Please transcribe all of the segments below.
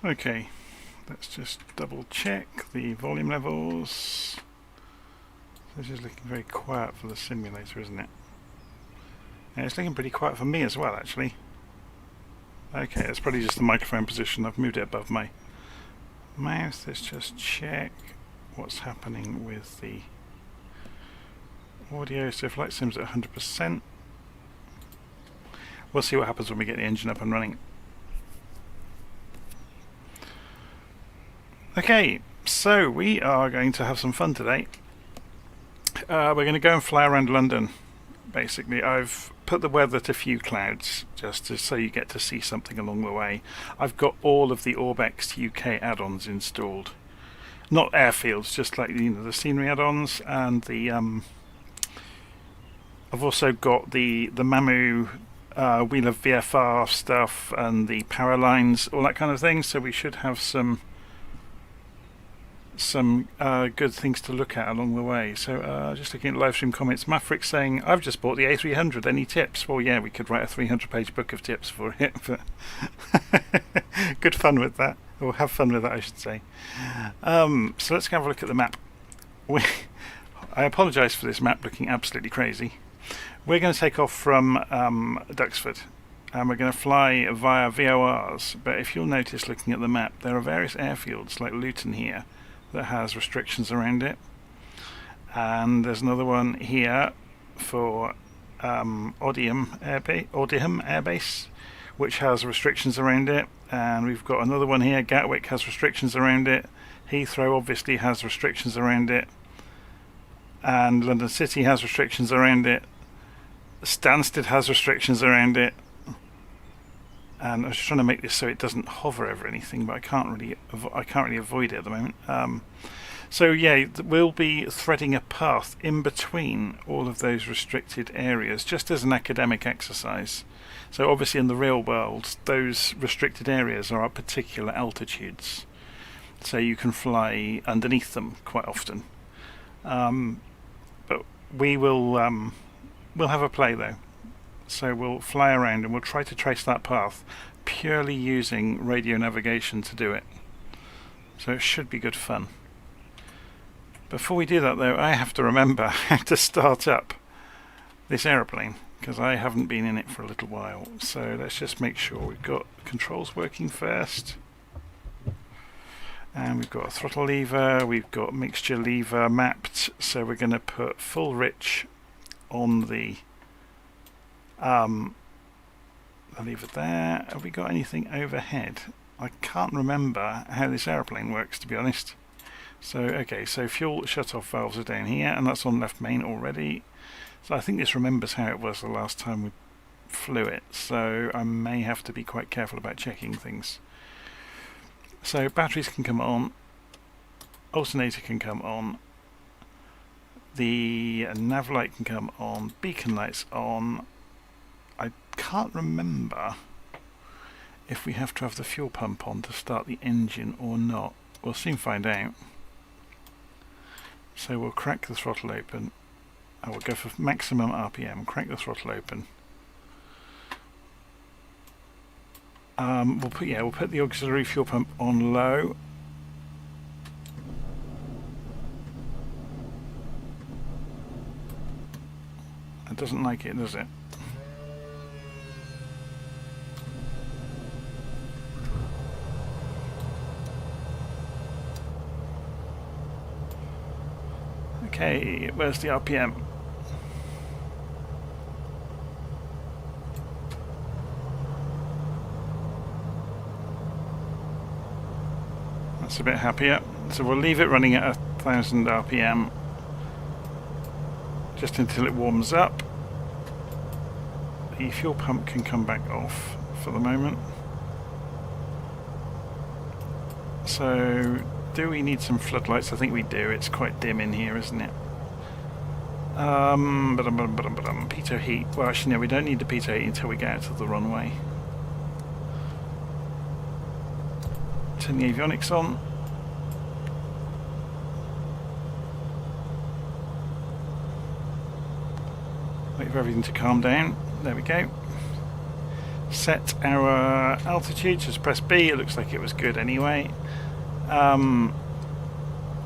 Okay, let's just double check the volume levels. This is looking very quiet for the simulator, isn't it? Yeah, it's looking pretty quiet for me as well, actually. Okay, it's probably just the microphone position. I've moved it above my mouth. Let's just check what's happening with the audio. So flight sim's at 100%. We'll see what happens when we get the engine up and running. Okay, so we are going to have some fun today. We're going to go and fly around London. Basically, I've put the weather to few clouds just so you get to see something along the way. I've got all of the Orbex UK add-ons installed. Not airfields, just like the scenery add-ons, and the I've also got the Mamu Wheel of VFR stuff and the power lines, all that kind of thing. So we should have some good things to look at along the way. So just looking at live stream comments, Maverick saying, I've just bought the A300, any tips? Well, yeah, we could write a 300-page book of tips for it, but good fun with that, or have fun with that, I should say. So let's go have a look at the map. I apologise for this map looking absolutely crazy. We're going to take off from Duxford, and we're going to fly via VORs, but if you'll notice looking at the map, there are various airfields like Luton here that has restrictions around it, and there's another one here for Odiham Air Base, which has restrictions around it, and we've got another one here. Gatwick has restrictions around it. Heathrow obviously has restrictions around it, and London City has restrictions around it. Stansted has restrictions around it, and I was trying to make this so it doesn't hover over anything, but I can't really avoid it at the moment. So yeah, we'll be threading a path in between all of those restricted areas, just as an academic exercise. So obviously in the real world, those restricted areas are at particular altitudes, so you can fly underneath them quite often. But we will we'll have a play though. So we'll fly around and we'll try to trace that path purely using radio navigation to do it. So it should be good fun. Before we do that though, I have to remember how to start up this aeroplane, because I haven't been in it for a little while. So let's just make sure we've got controls working first. And we've got a throttle lever, we've got mixture lever mapped, so we're going to put full rich on the lever there. Have we got anything overhead? I can't remember how this aeroplane works, to be honest. So okay, so fuel shut-off valves are down here, and that's on left main already. So I think this remembers how it was the last time we flew it, so I may have to be quite careful about checking things. So batteries can come on, alternator can come on, the nav light can come on, beacon lights on. I can't remember if we have to have the fuel pump on to start the engine or not. We'll soon find out. So we'll crack the throttle open. I will go for maximum RPM, crack the throttle open. We'll put the auxiliary fuel pump on low. It doesn't like it, does it? Okay, where's the RPM? That's a bit happier. So we'll leave it running at 1000 RPM just until it warms up. The fuel pump can come back off for the moment. So do we need some floodlights? I think we do. It's quite dim in here, isn't it? Pitot heat. Well, actually no, we don't need the pitot heat until we get out to the runway. Turn the avionics on. Wait for everything to calm down. There we go. set our altitude, just press B, it looks like it was good anyway.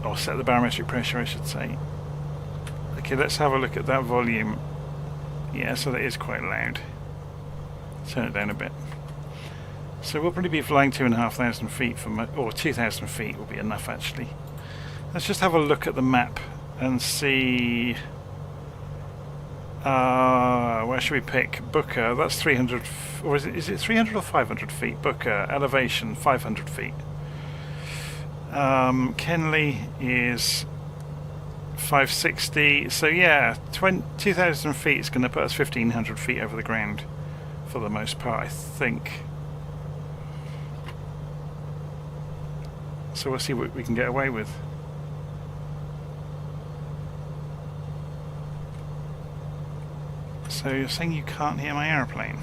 Or set the barometric pressure, I should say. Okay, let's have a look at that volume. Yeah, so that is quite loud. Turn it down a bit. So we'll probably be flying 2,500 feet or 2,000 feet will be enough actually. Let's just have a look at the map and see. Where should we pick? Booker, that's 300, or is it 300 or 500 feet? Booker, elevation 500 feet. Kenley is 560, so yeah, 2,000 feet is going to put us 1,500 feet over the ground for the most part, I think. So we'll see what we can get away with. So you're saying you can't hear my aeroplane?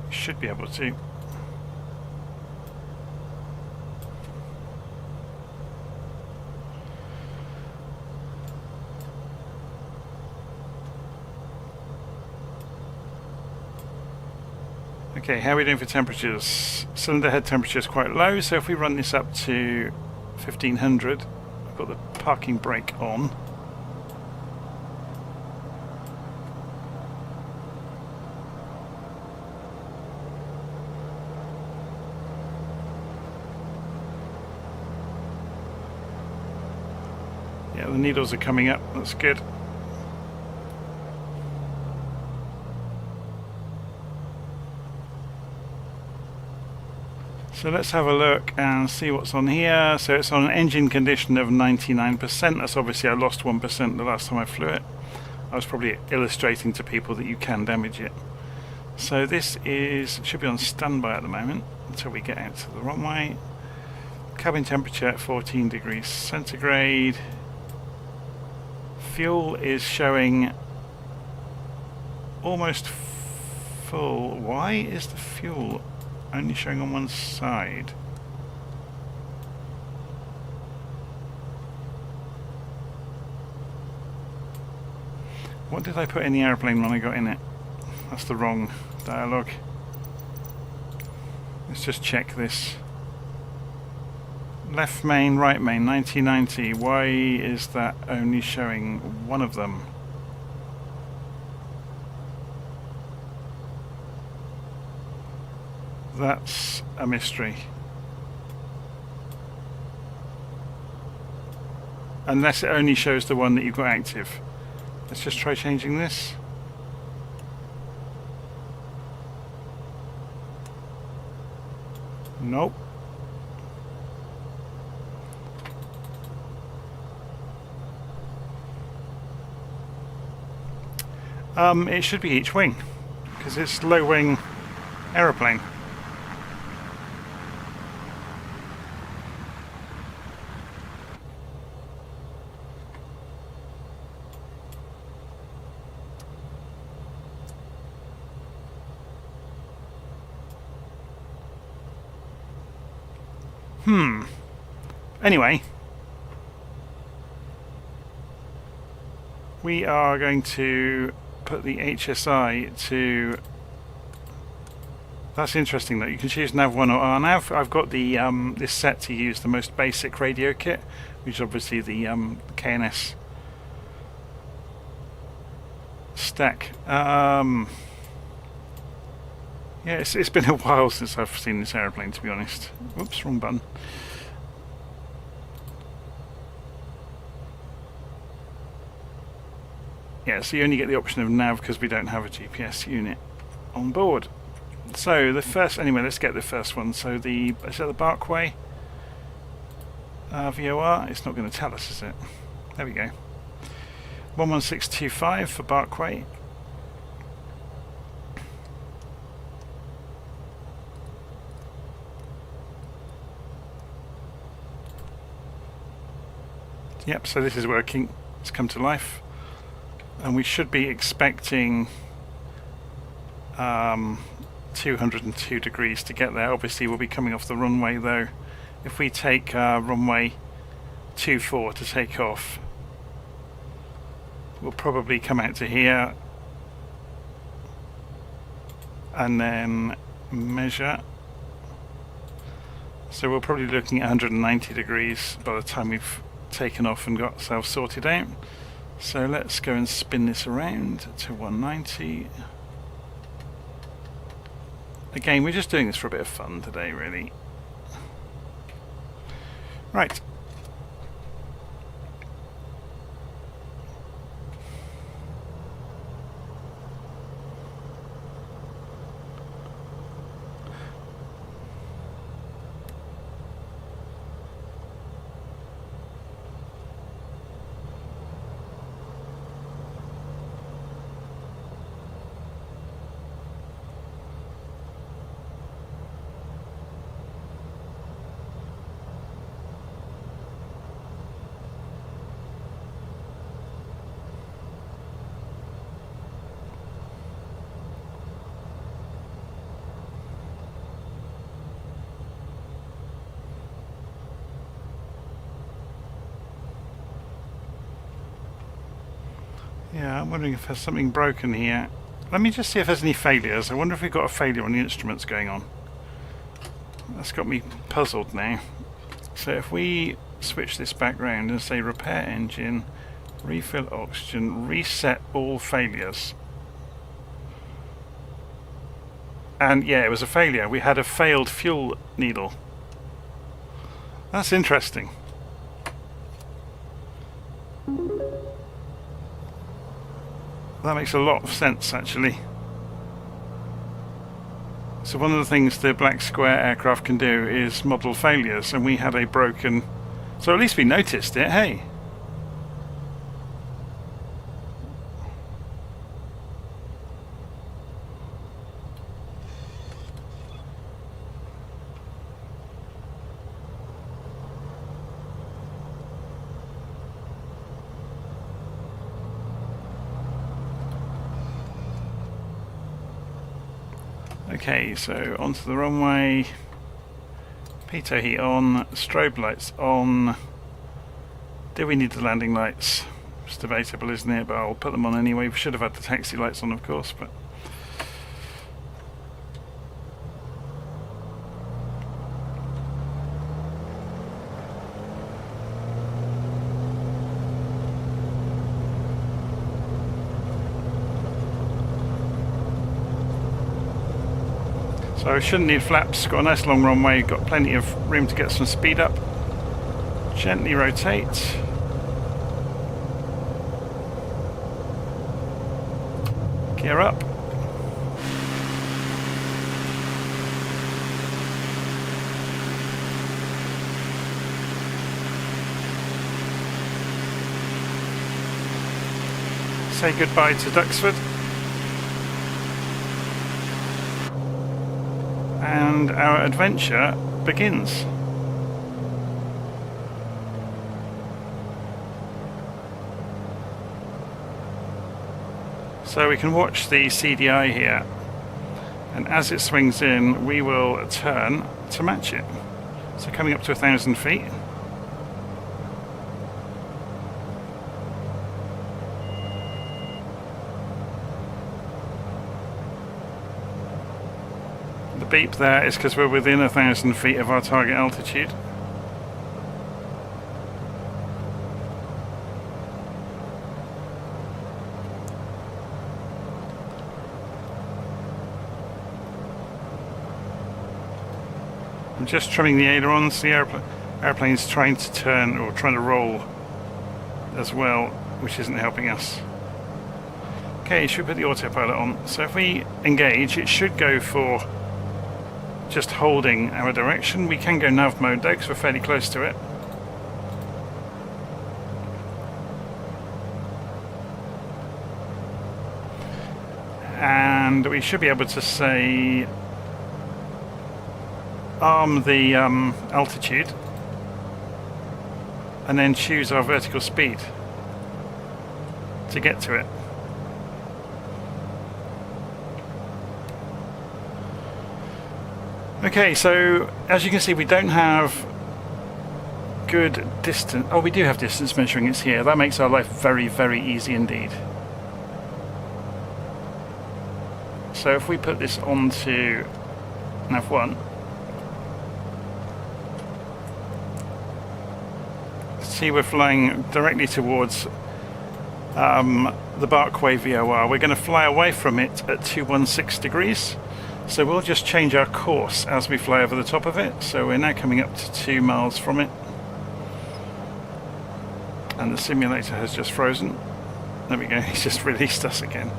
You should be able to. Okay, how are we doing for temperatures? Cylinder head temperature is quite low, so if we run this up to 1500, I've got the parking brake on. Yeah, the needles are coming up, that's good. So let's have a look and see what's on here. So it's on an engine condition of 99%. That's obviously I lost 1% the last time I flew it. I was probably illustrating to people that you can damage it. So this should be on standby at the moment until we get out to the runway. Cabin temperature at 14 degrees centigrade. Fuel is showing almost full. Why is the fuel only showing on one side? What did I put in the aeroplane when I got in it? That's the wrong dialogue. Let's just check this. Left main, right main, 1990. Why is that only showing one of them? That's a mystery. Unless it only shows the one that you've got active. Let's just try changing this. Nope. It should be each wing, because it's low wing aeroplane. Anyway, we are going to put the HSI to... That's interesting though, you can choose Nav 1 or RNAV. I've got the this set to use the most basic radio kit, which is obviously the KNS stack. Yeah, it's been a while since I've seen this aeroplane, to be honest. Whoops, wrong button. Yeah, so you only get the option of nav because we don't have a GPS unit on board. So the first, anyway, let's get the first one. So is that the Barkway VOR? It's not going to tell us, is it? There we go. 11625 for Barkway. Yep, so this is working. It's come to life. And we should be expecting 202 degrees to get there. Obviously we'll be coming off the runway though. If we take runway 24 to take off, we'll probably come out to here and then measure. So we're probably looking at 190 degrees by the time we've taken off and got ourselves sorted out. So let's go and spin this around to 190. Again, we're just doing this for a bit of fun today, really. Right. Yeah, I'm wondering if there's something broken here. Let me just see if there's any failures. I wonder if we've got a failure on the instruments going on. That's got me puzzled now. So if we switch this back round and say repair engine, refill oxygen, reset all failures. And yeah, it was a failure. We had a failed fuel needle. That's interesting. That makes a lot of sense, actually. So one of the things the Black Square aircraft can do is model failures, and we had a broken... So at least we noticed it, hey? Okay, so onto the runway, pitot heat on, strobe lights on. Do we need the landing lights? It's debatable, isn't it? But I'll put them on anyway. We should have had the taxi lights on, of course, but... So shouldn't need flaps, got a nice long runway, got plenty of room to get some speed up. Gently rotate. Gear up. Say goodbye to Duxford. And our adventure begins. So we can watch the CDI here, and as it swings in we will turn to match it. So coming up to 1,000 feet. The beep there is because we're within 1,000 feet of our target altitude. I'm just trimming the ailerons. The airplane's trying to turn, or trying to roll as well, which isn't helping us. Okay, should we put the autopilot on? So if we engage, it should go for just holding our direction. We can go nav mode though, because we're fairly close to it. And we should be able to say arm the altitude and then choose our vertical speed to get to it. Okay, so as you can see, we don't have good distance. Oh, we do have distance measuring. It's here. That makes our life very, very easy indeed. So if we put this onto Nav1, see we're flying directly towards the Barkway VOR. We're going to fly away from it at 216 degrees. So we'll just change our course as we fly over the top of it. So we're now coming up to 2 miles from it. And the simulator has just frozen. There we go, he's just released us again.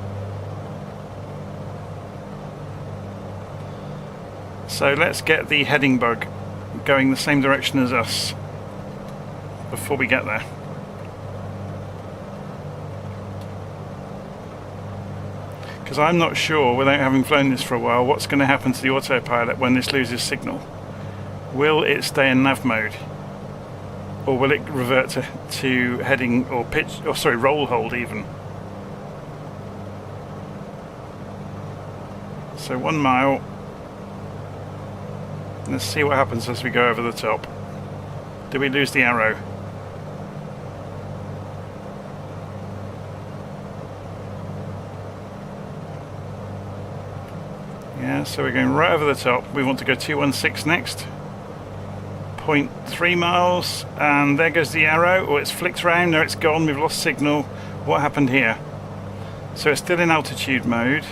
So let's get the heading bug going the same direction as us before we get there. Because I'm not sure, without having flown this for a while, what's going to happen to the autopilot when this loses signal. Will it stay in nav mode? Or will it revert to heading or pitch, or sorry, roll hold even? So 1 mile. Let's see what happens as we go over the top. Do we lose the arrow? Yeah, so we're going right over the top. We want to go 216 next. 0.3 miles, and there goes the arrow. Oh, it's flicked round. No, it's gone. We've lost signal. What happened here? So it's still in altitude mode.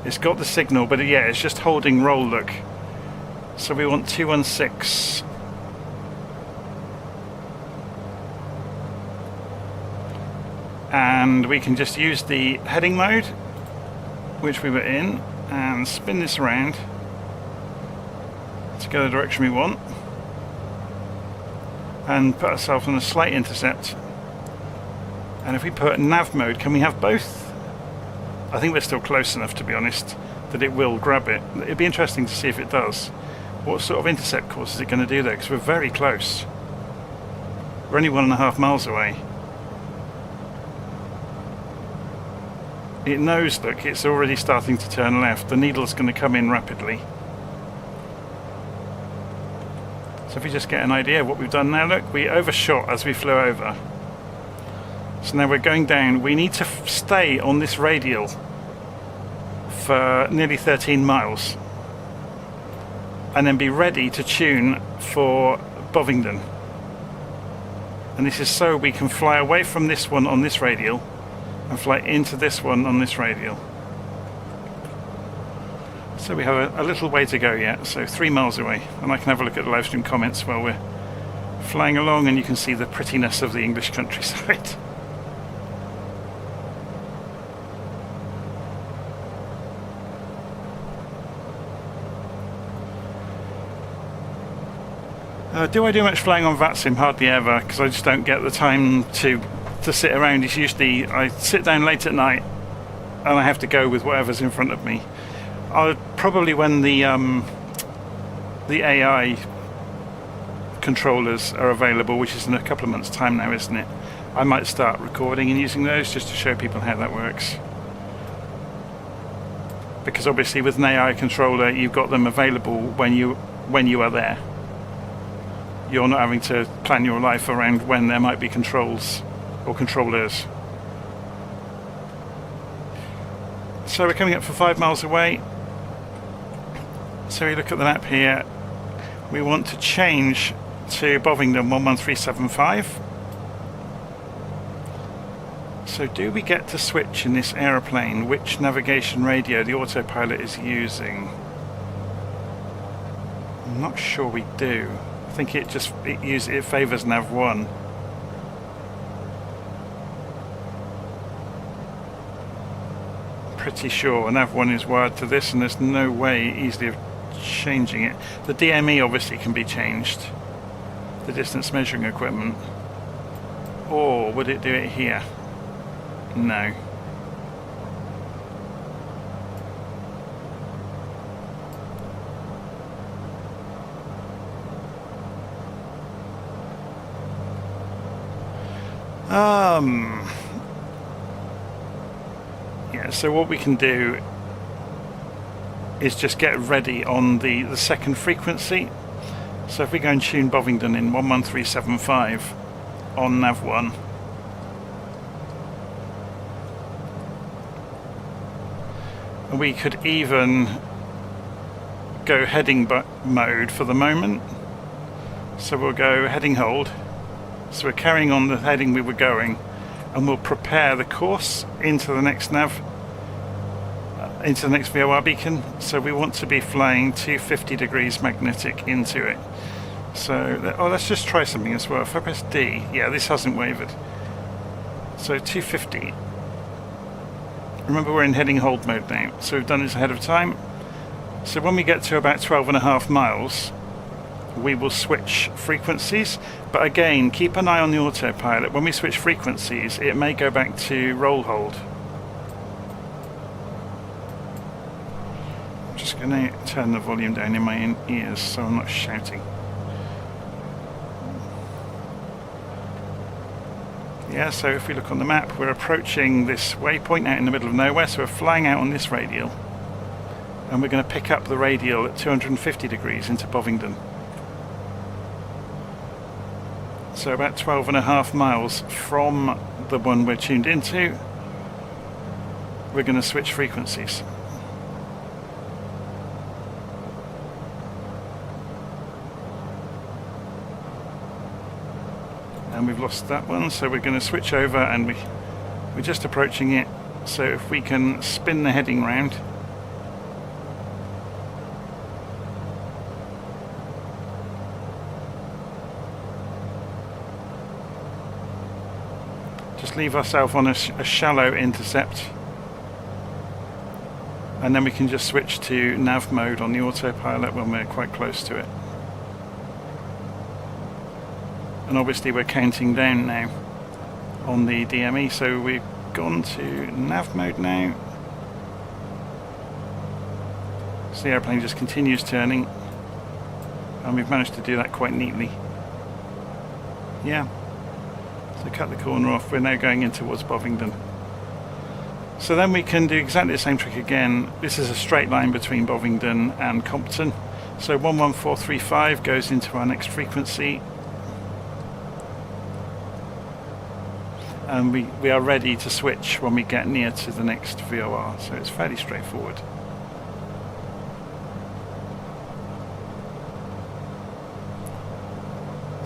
It's got the signal, but yeah, it's just holding roll, look. So we want 216. And we can just use the heading mode, which we were in, and spin this around to go the direction we want. And put ourselves on a slight intercept. And if we put nav mode, can we have both? I think we're still close enough, to be honest, that it will grab it. It'd be interesting to see if it does. What sort of intercept course is it going to do there? Because we're very close. We're only 1.5 miles away. It knows, look, it's already starting to turn left. The needle's going to come in rapidly. So if we just get an idea of what we've done now, look, we overshot as we flew over. So now we're going down. We need to stay on this radial for nearly 13 miles. And then be ready to tune for Bovingdon. And this is so we can fly away from this one on this radial and fly into this one on this radial. So we have a little way to go yet, so 3 miles away, and I can have a look at the live stream comments while we're flying along, and you can see the prettiness of the English countryside. Do I do much flying on VATSIM? Hardly ever, because I just don't get the time to sit around. It's usually, I sit down late at night and I have to go with whatever's in front of me. I'll probably, when the AI controllers are available, which is in a couple of months' time now, isn't it? I might start recording and using those just to show people how that works. Because obviously with an AI controller, you've got them available when you are there. You're not having to plan your life around when there might be controls or controllers. So we're coming up for 5 miles away. So we look at the map here. We want to change to Bovingdon 11375. So do we get to switch in this aeroplane which navigation radio the autopilot is using? I'm not sure we do. I think it favours Nav1. Pretty sure Nav1 is wired to this, and there's no way easily of changing it. The DME obviously can be changed, the distance measuring equipment. Or would it do it here? No. Yeah, so what we can do is just get ready on the second frequency, So if we go and tune Bovingdon in 11375 on Nav1, and we could even go heading mode for the moment. So we'll go heading hold. So we're carrying on the heading we were going, and we'll prepare the course into the next into the next VOR beacon. So we want to be flying 250 degrees magnetic into it. So let's just try something as well. If I press D, yeah, this hasn't wavered. So 250. Remember, we're in heading hold mode now, so we've done this ahead of time. So when we get to about 12.5 miles, we will switch frequencies. But again, keep an eye on the autopilot. When we switch frequencies, it may go back to roll hold. I'm just going to turn the volume down in my ears so I'm not shouting. Yeah, so if we look on the map, we're approaching this waypoint out in the middle of nowhere, so we're flying out on this radial. And we're going to pick up the radial at 250 degrees into Bovingdon. So about 12.5 miles from the one we're tuned into, we're going to switch frequencies. And we've lost that one, so we're going to switch over, and we're just approaching it. So if we can spin the heading round. Just leave ourselves on a shallow intercept, and then we can just switch to nav mode on the autopilot when we're quite close to it. And obviously we're counting down now on the DME, so we've gone to nav mode now. So the airplane just continues turning, and we've managed to do that quite neatly. Yeah. So cut the corner off, we're now going in towards Bovingdon. So then we can do exactly the same trick again. This is a straight line between Bovingdon and Compton. So 11435 goes into our next frequency. And we are ready to switch when we get near to the next VOR, so it's fairly straightforward.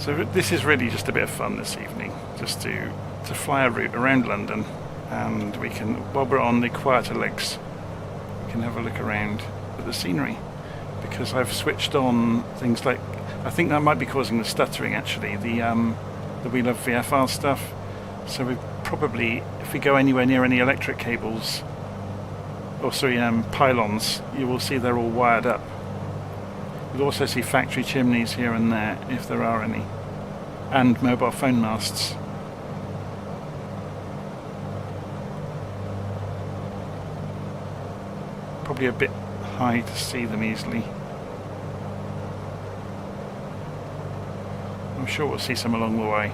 So this is really just a bit of fun this evening, just to fly a route around London, and we can, while we're on the quieter legs, we can have a look around at the scenery, because I've switched on things like, I think that might be causing the stuttering actually, the We Love VFR stuff. So we probably, if we go anywhere near any electric cables, or sorry, pylons, you will see they're all wired up. You'll also see factory chimneys here and there, if there are any, and mobile phone masts. Probably a bit high to see them easily. I'm sure we'll see some along the way.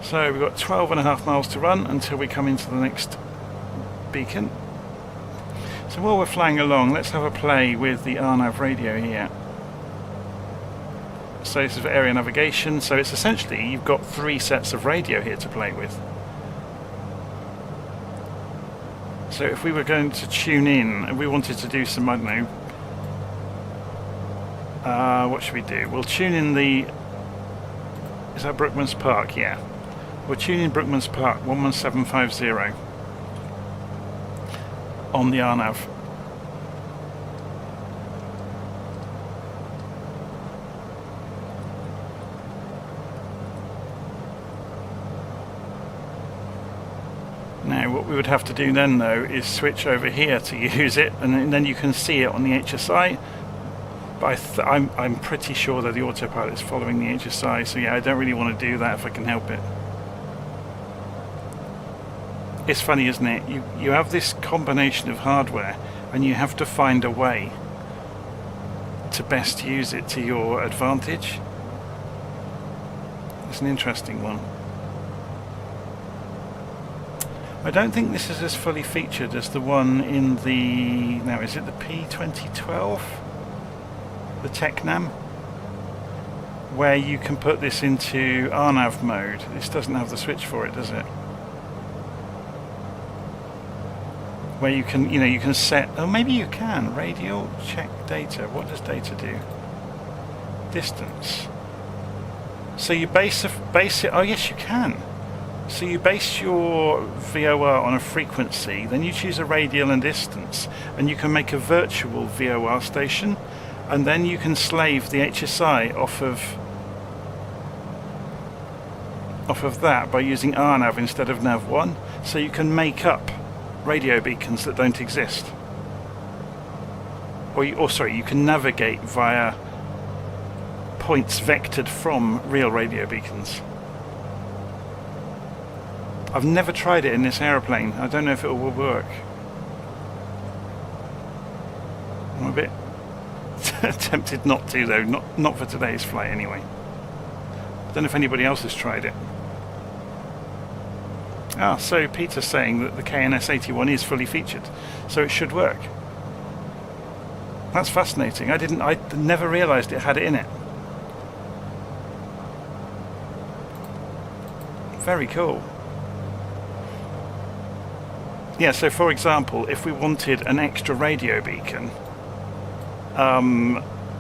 So we've got 12.5 miles to run until we come into the next beacon. So while we're flying along, let's have a play with the RNAV radio here. So this is for area navigation, so it's essentially, you've got 3 sets of radio here to play with. So if we were going to tune in, and we wanted to do some, I don't know, what should we do? We'll tune in the, is that Brookman's Park? Yeah. We'll tune in Brookman's Park 11750 on the RNAV. Now what we would have to do then though is switch over here to use it, and then you can see it on the HSI. But I'm pretty sure that the autopilot is following the HSI, so yeah, I don't really want to do that if I can help it. It's funny, isn't it? You have this combination of hardware, and you have to find a way to best use it to your advantage. It's an interesting one. I don't think this is as fully featured as the one in the... Now, is it the P2012? The TechNam? where you can put this into RNAV mode. This doesn't have the switch for it, does it? Where you can, you can set, oh maybe you can, radial check data. What does data do? Distance. So you base it, oh yes you can. So you base your VOR on a frequency, then you choose a radial and distance, and you can make a virtual VOR station, and then you can slave the HSI off of that by using RNAV instead of NAV1, so you can make up radio beacons that don't exist. You can navigate via points vectored from real radio beacons. I've never tried it in this aeroplane. I don't know if it will work. I'm a bit tempted not to though, not for today's flight anyway. I don't know if anybody else has tried it. Ah, so Peter's saying that the KNS-81 is fully featured, so it should work. That's fascinating. I never realised it had it in it. Very cool. Yeah, so for example, if we wanted an extra radio beacon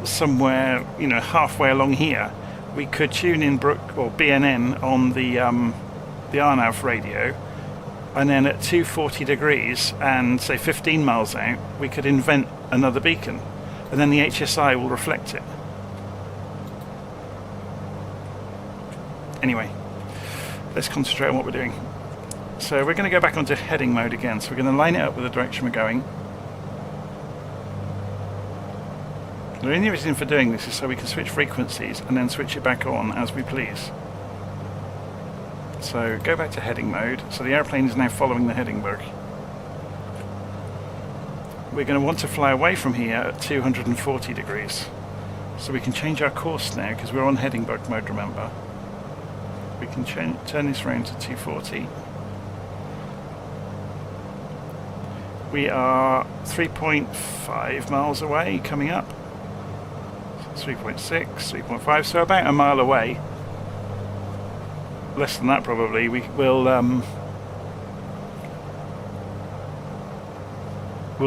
somewhere, halfway along here, we could tune in Brook or BNN on the RNAV radio, and then at 240 degrees and say 15 miles out, we could invent another beacon, and then the HSI will reflect it. Anyway, let's concentrate on what we're doing. So we're going to go back onto heading mode again, so we're going to line it up with the direction we're going. The only reason for doing this is so we can switch frequencies and then switch it back on as we please. So go back to heading mode. So the airplane is now following the heading bug. We're going to want to fly away from here at 240 degrees. So we can change our course now because we're on heading bug mode, remember. We can turn this round to 240. We are 3.5 miles away, coming up. 3.6, 3.5, so about a mile away. Less than that probably. We'll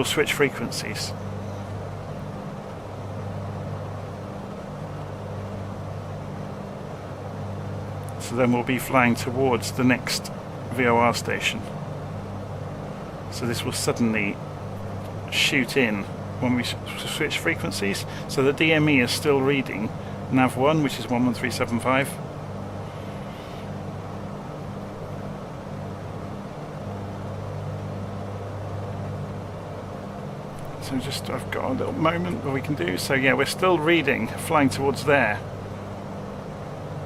switch frequencies. So then we'll be flying towards the next VOR station. So this will suddenly shoot in when we switch frequencies. So the DME is still reading NAV1, which is 11375. So I've got a little moment where we can do. So yeah, we're still reading, flying towards there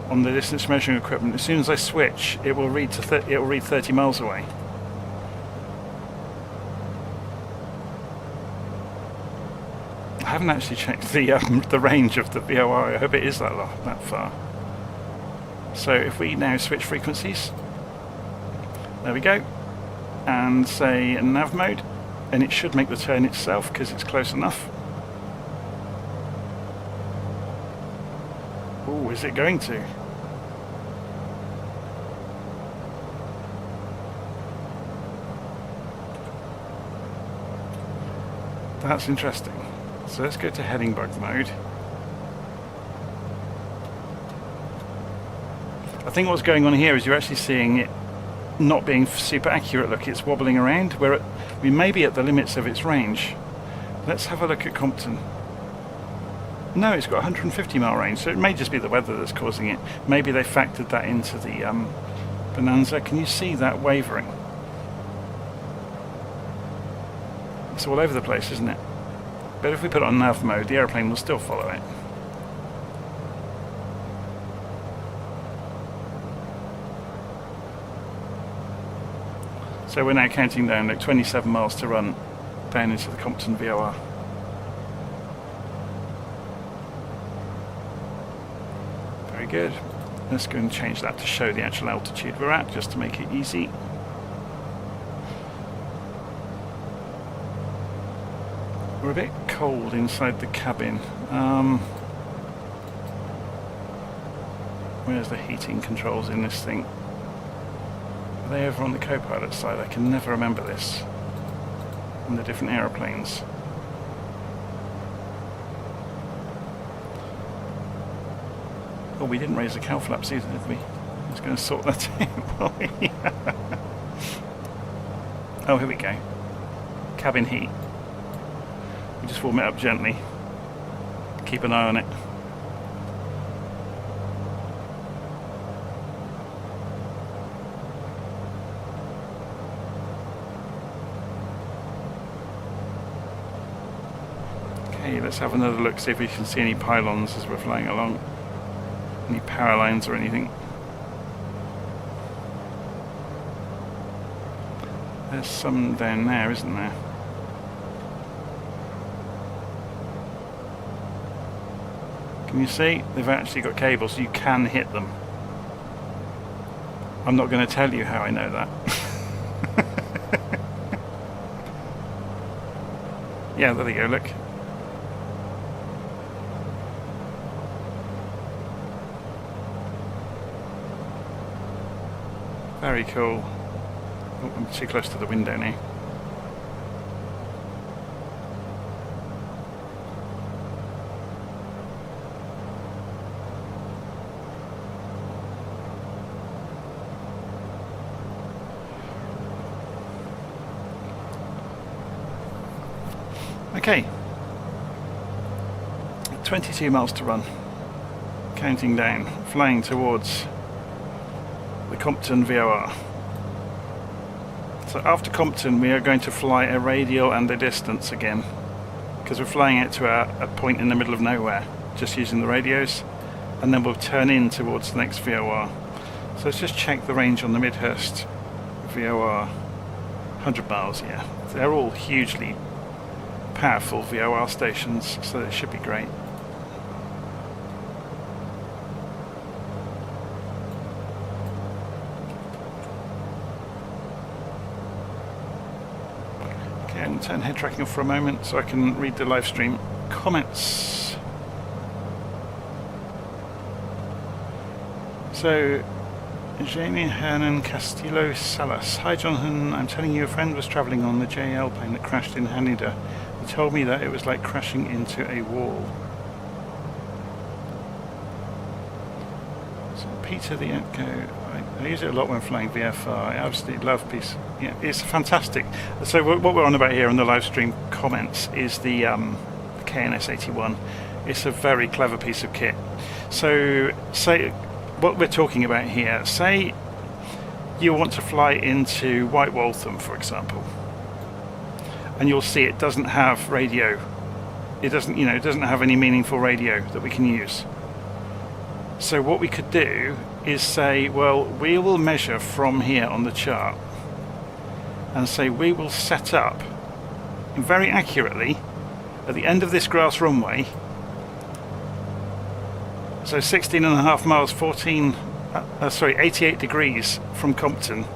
on the distance measuring equipment. As soon as I switch, it will read 30 miles away. I haven't actually checked the range of the VOR. I hope it is that far. So if we now switch frequencies, there we go, and say nav mode, and it should make the turn itself because it's close enough. Oh, is it going to? That's interesting. So let's go to heading bug mode. I think what's going on here is you're actually seeing it not being super accurate. Look, it's wobbling around. We may be at the limits of its range. Let's have a look at Compton. No, it's got 150 mile range, so it may just be the weather that's causing it. Maybe they factored that into the Bonanza. Can you see that wavering? It's all over the place, isn't it? But if we put it on nav mode, the airplane will still follow it. So we're now counting down like 27 miles to run down into the Compton VOR. Very good. Let's go and change that to show the actual altitude we're at, just to make it easy. We're a bit cold inside the cabin. Where's the heating controls in this thing? Are they over on the co-pilot side? I can never remember this. On the different aeroplanes. Oh, we didn't raise the cowl flaps either, did we? I was going to sort that out. Oh, here we go. Cabin heat. We just warm it up gently. Keep an eye on it. Okay, let's have another look, see if we can see any pylons as we're flying along. Any power lines or anything. There's some down there, isn't there? Can you see? They've actually got cables, so you can hit them. I'm not going to tell you how I know that. Yeah, there we go, look. Very cool. Oh, I'm too close to the window now. Okay. 22 miles to run. Counting down. Flying towards the Compton VOR. So after Compton we are going to fly a radial and a distance again, because we're flying it to a point in the middle of nowhere just using the radios, and then we'll turn in towards the next VOR. So let's just check the range on the Midhurst VOR. 100 miles, yeah. They're all hugely powerful VOR stations, so it should be great. Turn head tracking off for a moment so I can read the live stream comments. So, Jamie Hernan Castillo Salas. Hi Jonathan, I'm telling you a friend was travelling on the JL plane that crashed in Haneda. He told me that it was like crashing into a wall. So Peter the Echo. I use it a lot when flying VFR. I absolutely love piece. Yeah, it's fantastic. So what we're on about here in the live stream comments is the KNS-81. It's a very clever piece of kit. So say what we're talking about here. Say you want to fly into White Waltham, for example, and you'll see it doesn't have radio. It doesn't have any meaningful radio that we can use. So what we could do is say, well, we will measure from here on the chart and say we will set up very accurately at the end of this grass runway, so 16.5 miles, 88 degrees from Compton.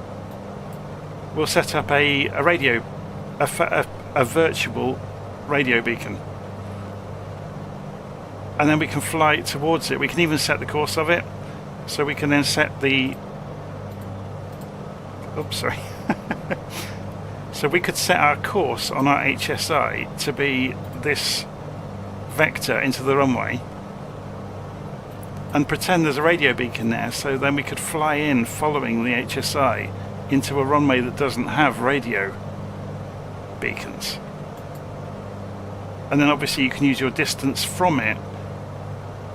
We'll set up a radio, a virtual radio beacon, and then we can fly towards it. We can even set the course of it. So we can then set the... Oops, sorry. So we could set our course on our HSI to be this vector into the runway and pretend there's a radio beacon there, so then we could fly in following the HSI into a runway that doesn't have radio beacons. And then obviously you can use your distance from it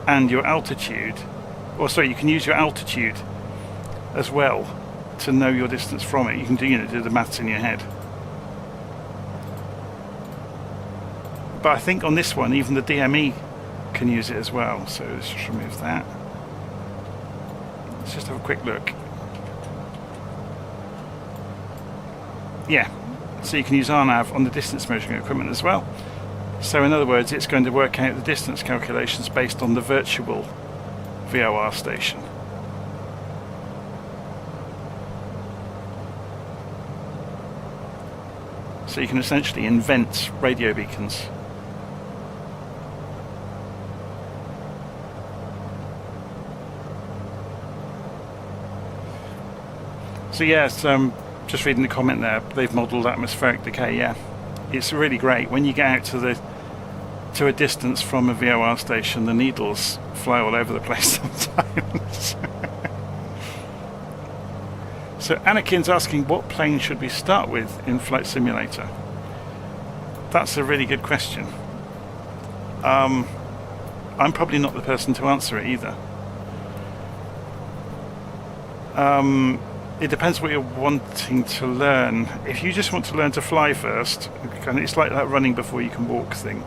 and your altitude. Or sorry, you can use your altitude as well to know your distance from it. You can do the maths in your head. But I think on this one, even the DME can use it as well. So let's just remove that. Let's just have a quick look. Yeah, so you can use RNAV on the distance measuring equipment as well. So in other words, it's going to work out the distance calculations based on the virtual VOR station. So you can essentially invent radio beacons. So yes, just reading the comment there, they've modelled atmospheric decay. Yeah, it's really great when you get out to a distance from a VOR station. The needles fly all over the place sometimes. So Anakin's asking, what plane should we start with in Flight Simulator? That's a really good question. I'm probably not the person to answer it either. It depends what you're wanting to learn. If you just want to learn to fly first, it's like that running before you can walk thing.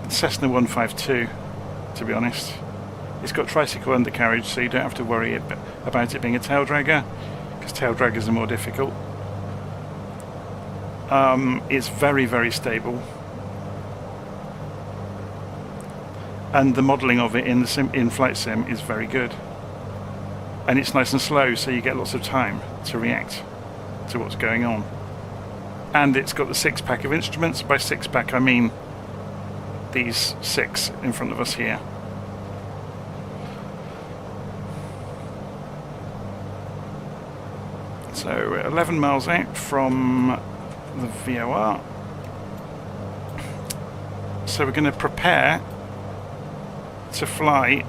Cessna 152, to be honest. It's got tricycle undercarriage, so you don't have to worry about it being a tail dragger, because tail draggers are more difficult. It's very, very stable. And the modelling of it in Flight Sim is very good. And it's nice and slow, so you get lots of time to react to what's going on. And it's got the 6-pack of instruments. By 6-pack I mean these 6 in front of us here. So we're 11 miles out from the VOR. So we're going to prepare to fly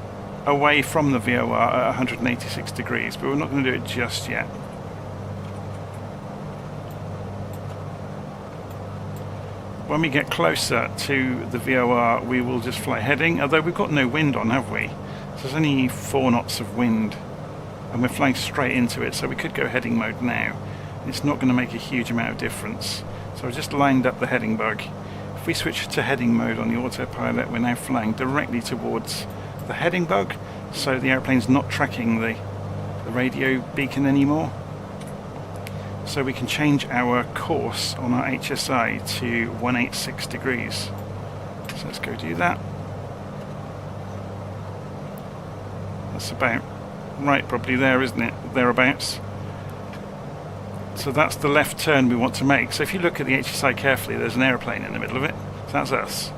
away from the VOR at 186 degrees, but we're not going to do it just yet. When we get closer to the VOR, we will just fly heading, although we've got no wind on, have we? So there's only 4 knots of wind, and we're flying straight into it, so we could go heading mode now. It's not going to make a huge amount of difference. So I've just lined up the heading bug. If we switch to heading mode on the autopilot, we're now flying directly towards the heading bug, so the airplane's not tracking the radio beacon anymore. So we can change our course on our HSI to 186 degrees. So let's go do that. That's about right, probably there, isn't it? Thereabouts. So that's the left turn we want to make. So if you look at the HSI carefully, there's an airplane in the middle of it. So that's us.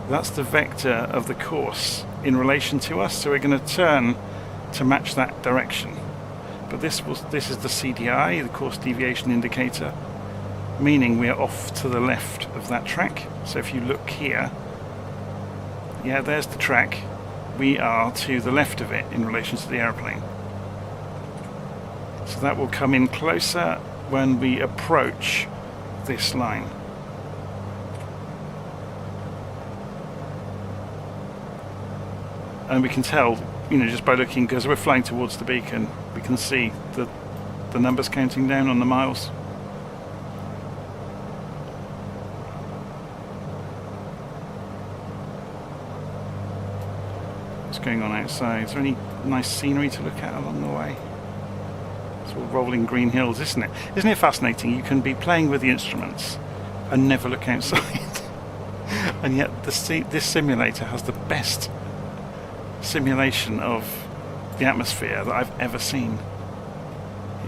That's the vector of the course in relation to us, so we're going to turn to match that direction. But this is the CDI, the course deviation indicator, meaning we are off to the left of that track. So if you look here, yeah, there's the track. We are to the left of it in relation to the airplane. So that will come in closer when we approach this line. And we can tell, just by looking, because we're flying towards the beacon, we can see the numbers counting down on the miles. What's going on outside? Is there any nice scenery to look at along the way? It's all rolling green hills, isn't it? Isn't it fascinating? You can be playing with the instruments and never look outside. And yet this simulator has the best simulation of the atmosphere that I've ever seen.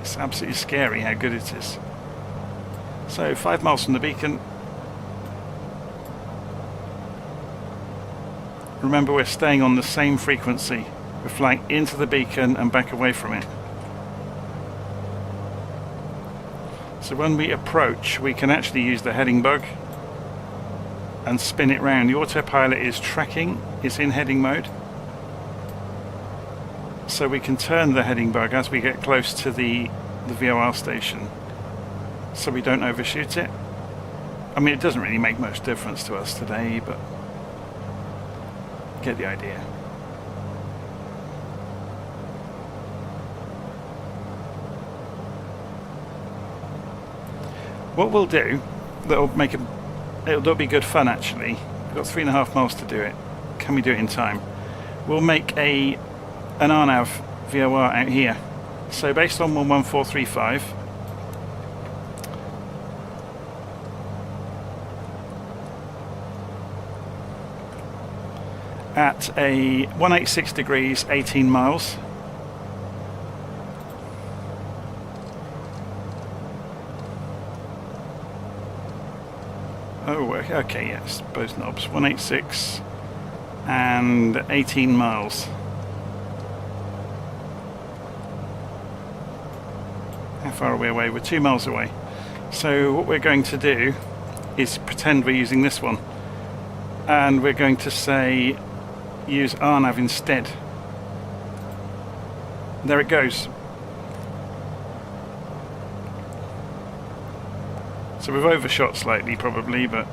It's absolutely scary how good it is. So 5 miles from the beacon. Remember, we're staying on the same frequency. We're flying into the beacon and back away from it. So when we approach, we can actually use the heading bug and spin it round. The autopilot is tracking, it's in heading mode. So we can turn the heading bug as we get close to the VOR station, so we don't overshoot it. I mean, it doesn't really make much difference to us today, but get the idea. What we'll do, it'll be good fun actually. We've got 3.5 miles to do it. Can we do it in time? We'll make an RNAV VOR out here. So based on 11435, at a 186 degrees, 18 miles. Oh, okay, yes, both knobs. 186 and 18 miles. How far are we away? We're 2 miles away. So what we're going to do is pretend we're using this one. And we're going to say use RNav instead. There it goes. So we've overshot slightly probably, but...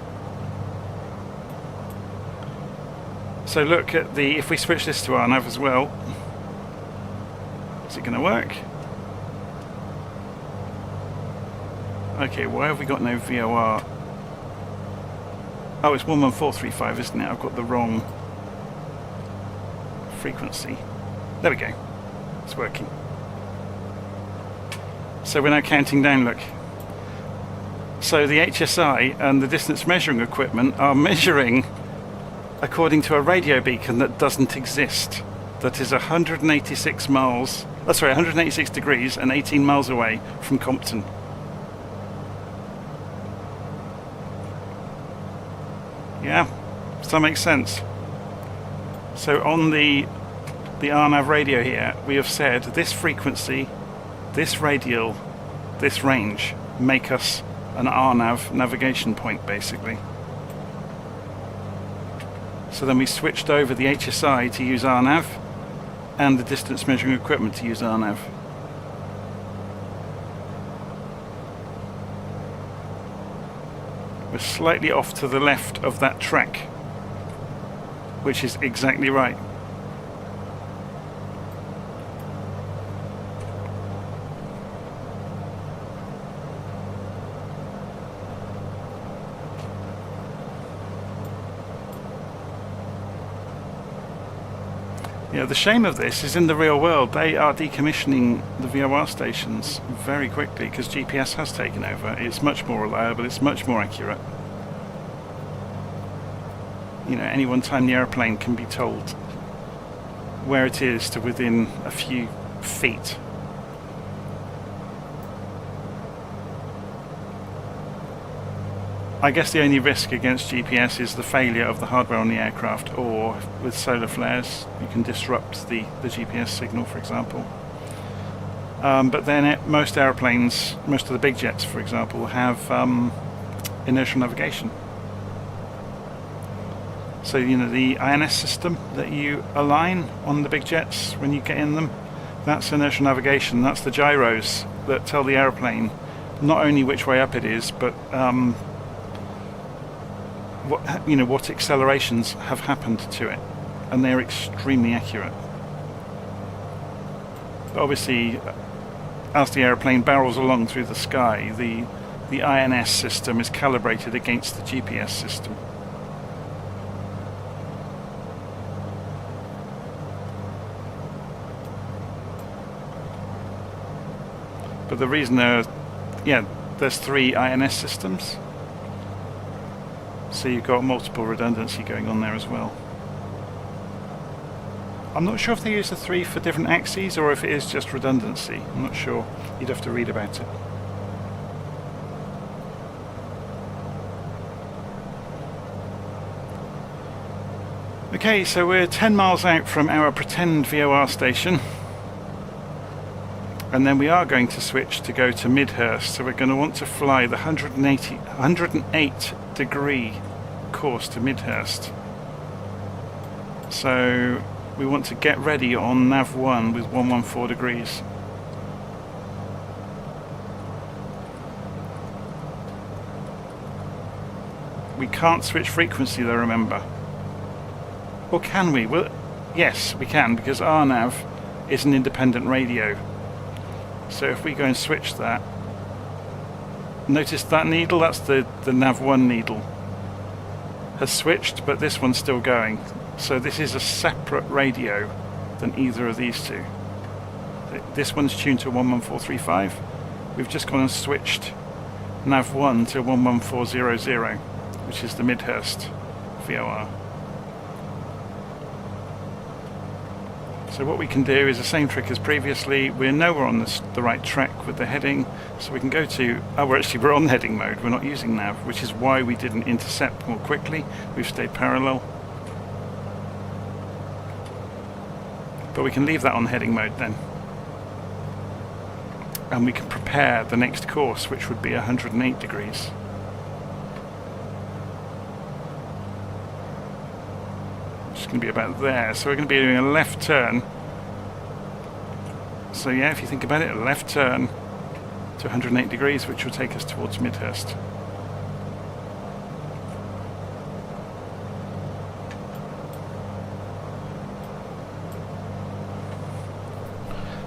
So look at the... If we switch this to RNav as well, is it going to work? Okay, why have we got no VOR? Oh, it's 11435, isn't it? I've got the wrong frequency. There we go. It's working. So we're now counting down, look. So the HSI and the distance measuring equipment are measuring according to a radio beacon that doesn't exist. That is 186 miles, 186 degrees and 18 miles away from Compton. Yeah, does that make sense? So on the RNav radio here, we have said this frequency, this radial, this range make us an RNav navigation point, basically. So then we switched over the HSI to use RNav and the distance measuring equipment to use RNav. We're slightly off to the left of that track, which is exactly right. Yeah, the shame of this is in the real world they are decommissioning the VOR stations very quickly because GPS has taken over. It's much more reliable, it's much more accurate. You know, any one time the airplane can be told where it is to within a few feet. I guess the only risk against GPS is the failure of the hardware on the aircraft, or with solar flares you can disrupt the GPS signal, for example. But then most airplanes, most of the big jets for example, have inertial navigation. So you know the INS system that you align on the big jets when you get in them, that's inertial navigation. That's the gyros that tell the airplane not only which way up it is, but what accelerations have happened to it, and they're extremely accurate. But obviously, as the airplane barrels along through the sky, the INS system is calibrated against the GPS system. But the reason there's 3 INS systems. So you've got multiple redundancy going on there as well. I'm not sure if they use the 3 for different axes or if it is just redundancy. I'm not sure. You'd have to read about it. Okay, so we're 10 miles out from our pretend VOR station. And then we are going to switch to go to Midhurst, so we're going to want to fly the 108 degree course to Midhurst. So we want to get ready on nav 1 with 114 degrees. We can't switch frequency though, remember. Or can we? Well, yes, we can, because RNav is an independent radio. So if we go and switch that, notice that needle, that's the nav 1 needle, has switched, but this one's still going. So this is a separate radio than either of these two. This one's tuned to 11435. We've just gone and switched nav 1 to 11400, which is the Midhurst VOR. So what we can do is the same trick as previously. We know we're on the right track with the heading, so we can go to... we're on heading mode, we're not using nav, which is why we didn't intercept more quickly. We've stayed parallel. But we can leave that on heading mode then. and we can prepare the next course, which would be 108 degrees. It's going to be about there, so we're going to be doing a left turn. So yeah, if you think about it, a left turn to 108 degrees, which will take us towards Midhurst.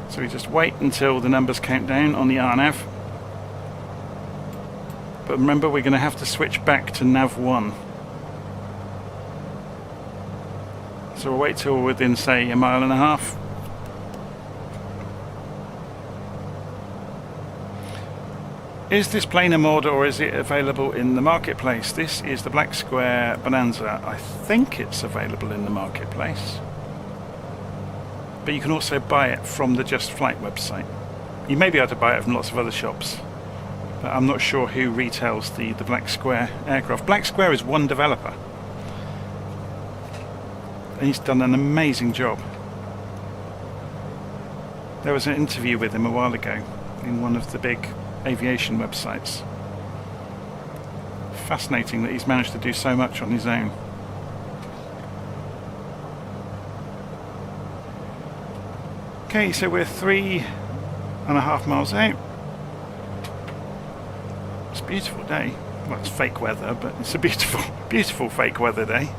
So we just wait until the numbers count down on the RNAV. But remember, we're going to have to switch back to Nav1. So we'll wait till we're within, say, 1.5 miles. Is this plane a mod or is it available in the marketplace? This is the Black Square Bonanza. I think it's available in the marketplace. But you can also buy it from the Just Flight website. You may be able to buy it from lots of other shops, but I'm not sure who retails the Black Square aircraft. Black Square is one developer, and he's done an amazing job. There was an interview with him a while ago in one of the big aviation websites. Fascinating that he's managed to do so much on his own. Okay, so we're 3.5 miles out. It's a beautiful day. Well, it's fake weather, but it's a beautiful, beautiful fake weather day.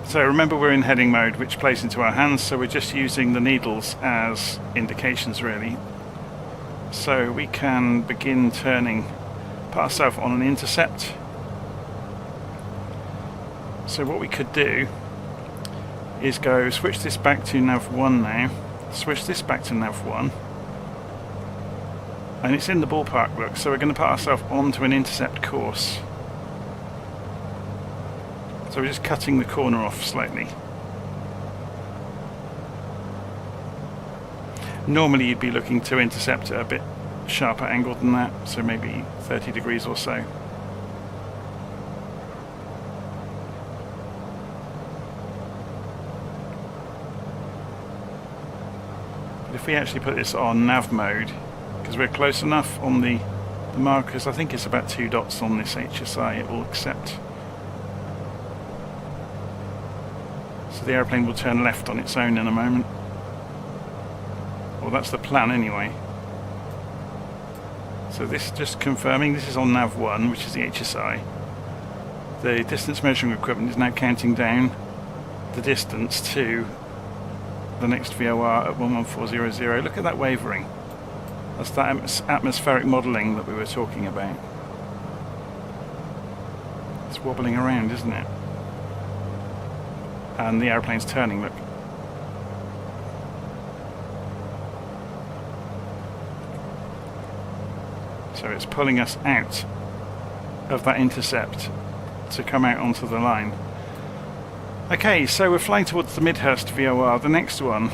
So remember, we're in heading mode, which plays into our hands, so we're just using the needles as indications, really. So we can begin turning, put ourselves on an intercept. So what we could do is go switch this back to Nav1 now, switch this back to Nav1, and it's in the ballpark, look, so we're going to put ourselves onto an intercept course. So we're just cutting the corner off slightly. Normally you'd be looking to intercept at a bit sharper angle than that, so maybe 30 degrees or so. But if we actually put this on nav mode, because we're close enough on the markers, I think it's about 2 dots on this HSI, it will accept. So the airplane will turn left on its own in a moment. Well, that's the plan anyway. So this is just confirming, this is on Nav1, which is the HSI. The distance measuring equipment is now counting down the distance to the next VOR at 11400. Look at that wavering. That's that atmospheric modelling that we were talking about. It's wobbling around, isn't it? And the airplane's turning, look. So it's pulling us out of that intercept to come out onto the line. Okay, so we're flying towards the Midhurst VOR. The next one,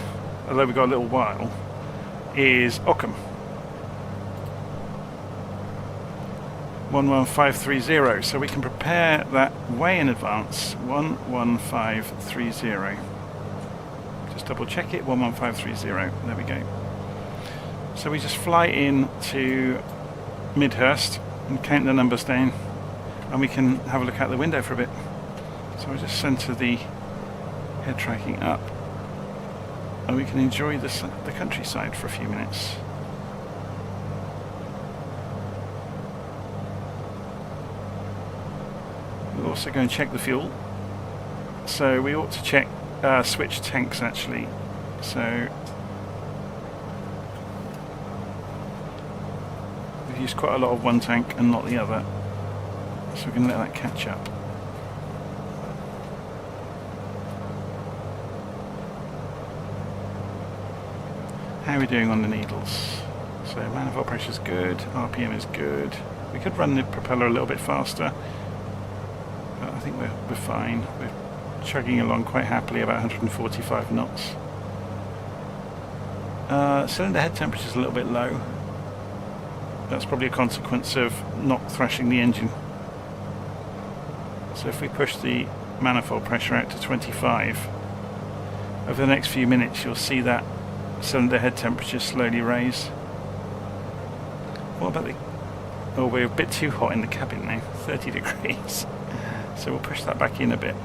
although we've got a little while, is Ockham. 11530, so we can prepare that way in advance. 11530. Just double check it, 11530. There we go. So we just fly in to Midhurst and count the numbers down, and we can have a look out the window for a bit. So we'll just centre the head tracking up, and we can enjoy the countryside for a few minutes. We'll also go and check the fuel. So we ought to check switch tanks actually. So we've used quite a lot of one tank and not the other. So we're going to let that catch up. How are we doing on the needles? So manifold pressure is good, RPM is good. We could run the propeller a little bit faster, but I think we're fine. We're chugging along quite happily, about 145 knots. Cylinder head temperature is a little bit low. That's probably a consequence of not thrashing the engine. So if we push the manifold pressure out to 25, over the next few minutes you'll see that cylinder head temperature slowly raise. What about the... oh, we're a bit too hot in the cabin now, 30 degrees. So we'll push that back in a bit.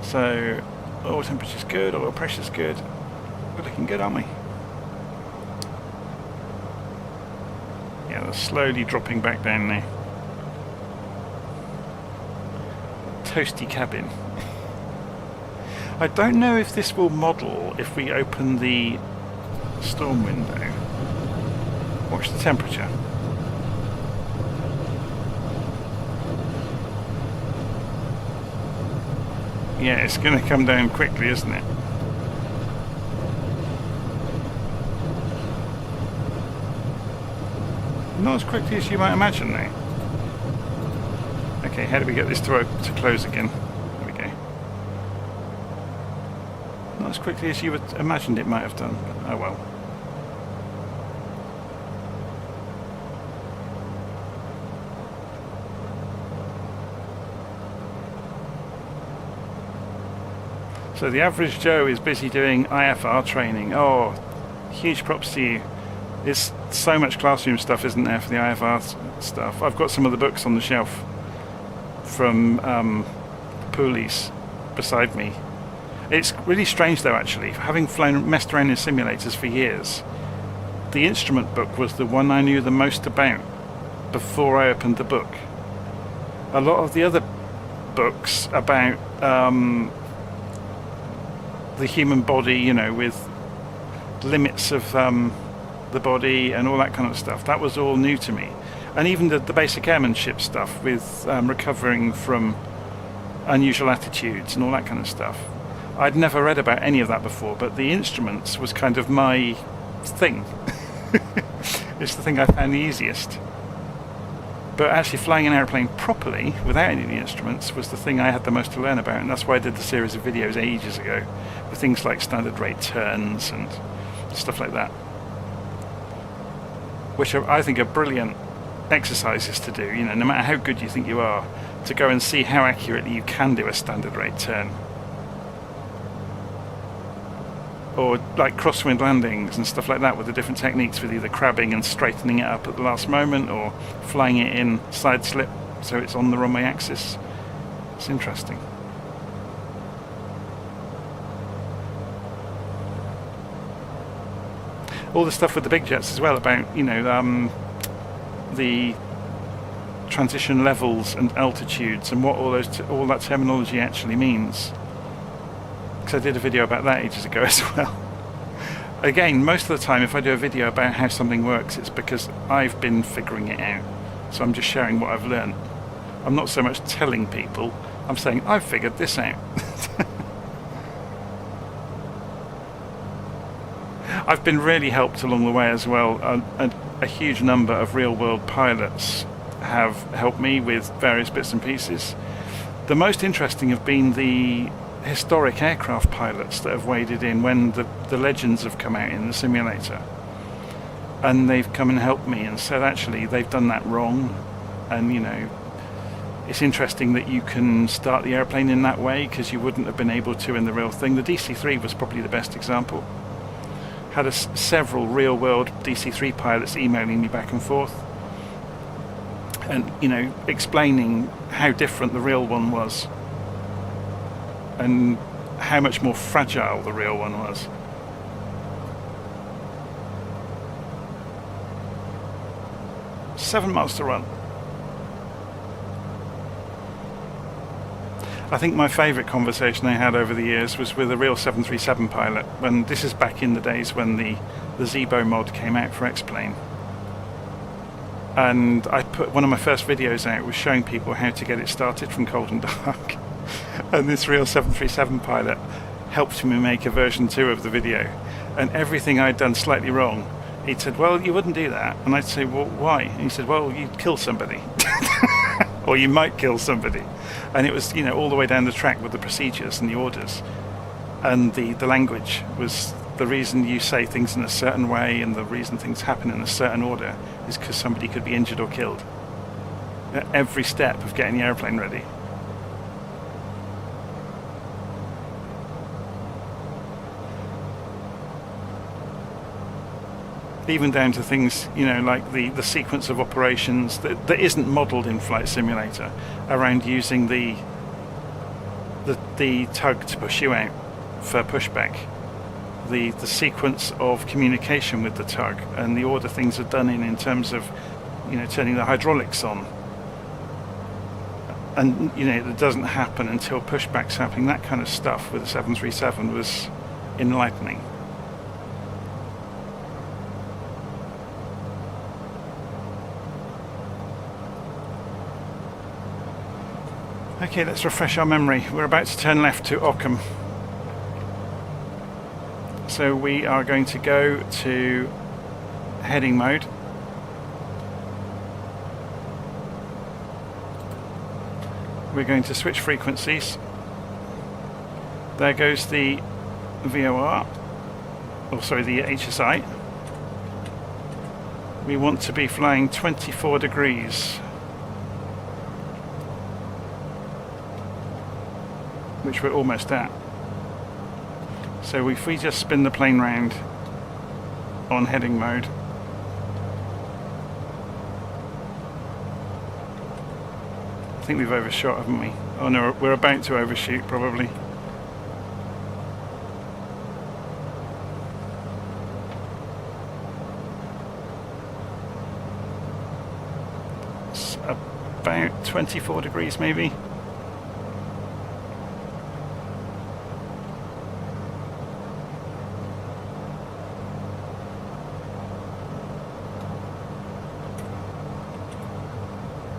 So oil temperature's good, oil pressure's good. We're looking good, aren't we? Yeah, they're slowly dropping back down now. Toasty cabin. I don't know if this will model if we open the storm window. Watch the temperature. Yeah, it's going to come down quickly, isn't it? Not as quickly as you might imagine now. Okay, how do we get this to close again? There we go. Not as quickly as you would imagined it might have done, but oh well. So the average Joe is busy doing IFR training. Oh, huge props to you. There's so much classroom stuff, isn't there, for the IFR stuff. I've got some of the books on the shelf from Poolies beside me. It's really strange though, actually. Having messed around in simulators for years, the instrument book was the one I knew the most about before I opened the book. A lot of the other books about the human body, you know, with limits of the body and all that kind of stuff, that was all new to me. And even the basic airmanship stuff with recovering from unusual attitudes and all that kind of stuff. I'd never read about any of that before, but the instruments was kind of my thing. It's the thing I found the easiest. But actually flying an airplane properly, without any of the instruments, was the thing I had the most to learn about, and that's why I did the series of videos ages ago, with things like standard rate turns and stuff like that. Which I think are brilliant exercises to do, you know, no matter how good you think you are, to go and see how accurately you can do a standard rate turn. Or like crosswind landings and stuff like that with the different techniques, with either crabbing and straightening it up at the last moment, or flying it in side slip so it's on the runway axis. It's interesting. All the stuff with the big jets as well about, you know, the transition levels and altitudes and what all that terminology actually means. Because I did a video about that ages ago as well. Again, most of the time if I do a video about how something works, it's because I've been figuring it out. So I'm just sharing what I've learned. I'm not so much telling people, I'm saying I've figured this out. I've been really helped along the way as well. A huge number of real-world pilots have helped me with various bits and pieces. The most interesting have been the historic aircraft pilots that have waded in when the legends have come out in the simulator, and they've come and helped me and said actually they've done that wrong, and you know, it's interesting that you can start the airplane in that way because you wouldn't have been able to in the real thing. The DC-3 was probably the best example. Had several real-world DC-3 pilots emailing me back and forth and, you know, explaining how different the real one was and how much more fragile the real one was. Seven miles to run. I think my favourite conversation I had over the years was with a real 737 pilot, when this is back in the days when the Zebo mod came out for X-Plane. And I put one of my first videos out was showing people how to get it started from cold and dark. And this real 737 pilot helped me make a version 2 of the video. And everything I'd done slightly wrong, he'd said, well, you wouldn't do that. And I'd say, well, why? And he said, well, you'd kill somebody. or you might kill somebody. And it was, you know, all the way down the track with the procedures and the orders, and the language was the reason you say things in a certain way, and the reason things happen in a certain order is because somebody could be injured or killed at every step of getting the airplane ready. Even down to things, you know, like the sequence of operations that isn't modelled in Flight Simulator around using the tug to push you out for pushback, the sequence of communication with the tug, and the order things are done in terms of, you know, turning the hydraulics on, and you know it doesn't happen until pushback's happening. That kind of stuff with the 737 was enlightening. Okay, let's refresh our memory. We're about to turn left to Ockham. So we are going to go to heading mode. We're going to switch frequencies. There goes the VOR, or sorry, the HSI. We want to be flying 24 degrees. Which we're almost at. So if we just spin the plane round on heading mode, I think we've overshot, haven't we? Oh no, we're about to overshoot probably. It's about 24 degrees maybe.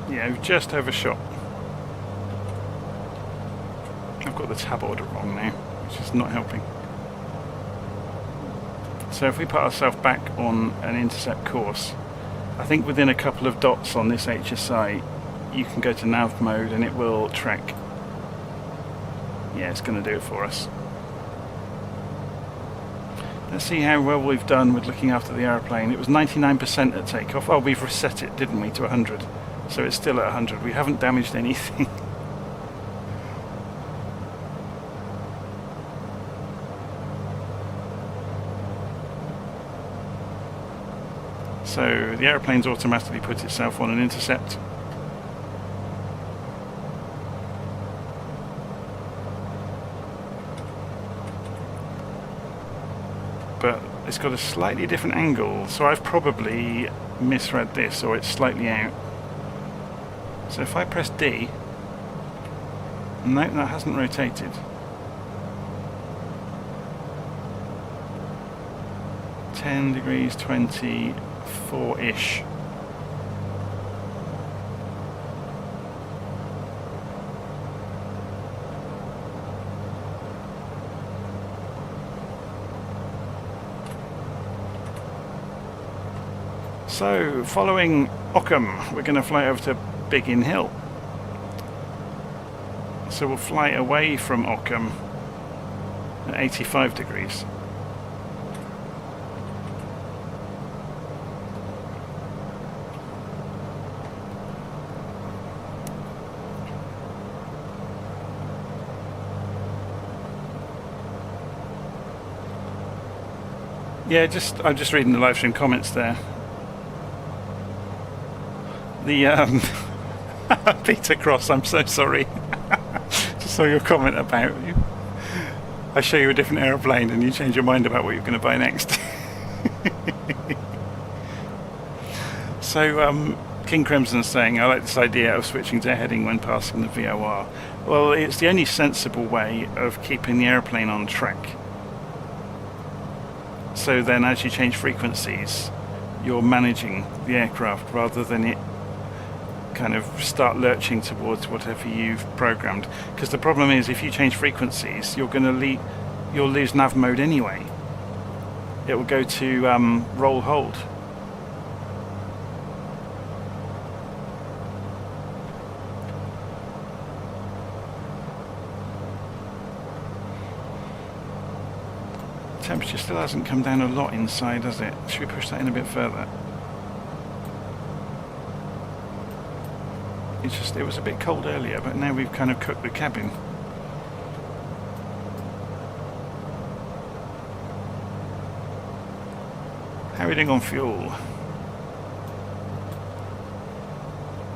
Yeah, we've just overshot. I've got the tab order wrong now, which is not helping. So if we put ourselves back on an intercept course, I think within a couple of dots on this HSI, you can go to nav mode and it will track. Yeah, it's going to do it for us. Let's see how well we've done with looking after the aeroplane. It was 99% at takeoff. Oh, we've reset it, didn't we, to 100. So it's still at 100. We haven't damaged anything. So the aeroplane's automatically put itself on an intercept. But it's got a slightly different angle, so I've probably misread this, or it's slightly out. So if I press D, no, that hasn't rotated. (10 degrees 24-ish). So, following Ockham, we're going to fly over to Biggin Hill. So we'll fly away from Ockham at 85 degrees. Yeah, I'm just reading the live stream comments there. The Peter Cross, I'm so sorry. Just saw your comment about you. I show you a different aeroplane and you change your mind about what you're going to buy next. So King Crimson's saying, I like this idea of switching to heading when passing the VOR. Well, it's the only sensible way of keeping the aeroplane on track. So then as you change frequencies, you're managing the aircraft rather than it kind of start lurching towards whatever you've programmed. Because the problem is, if you change frequencies, you'll lose nav mode anyway. It will go to roll hold. Temperature still hasn't come down a lot inside, has it? Should we push that in a bit further? It was a bit cold earlier, but now we've kind of cooked the cabin. How are we doing on fuel?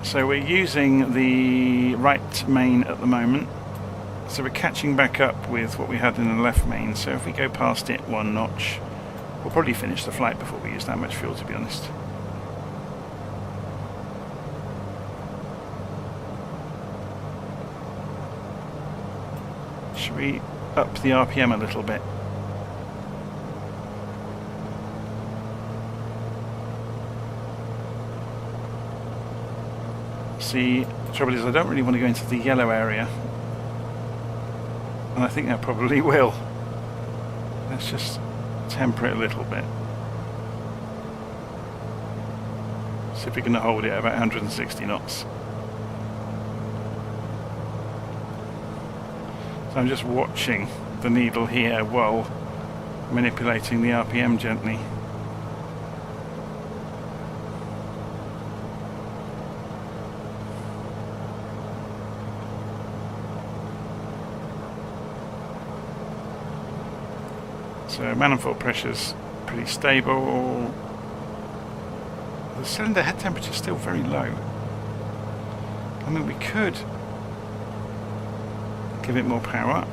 So we're using the right main at the moment. So we're catching back up with what we had in the left main. So if we go past it one notch, we'll probably finish the flight before we use that much fuel, to be honest. Should we up the RPM a little bit? See, the trouble is I don't really want to go into the yellow area. And I think that probably will. Let's just temper it a little bit. See if we can hold it at about 160 knots. So I'm just watching the needle here while manipulating the RPM gently. So manifold pressure's pretty stable. The cylinder head temperature is still very low. I mean, we could give it more power.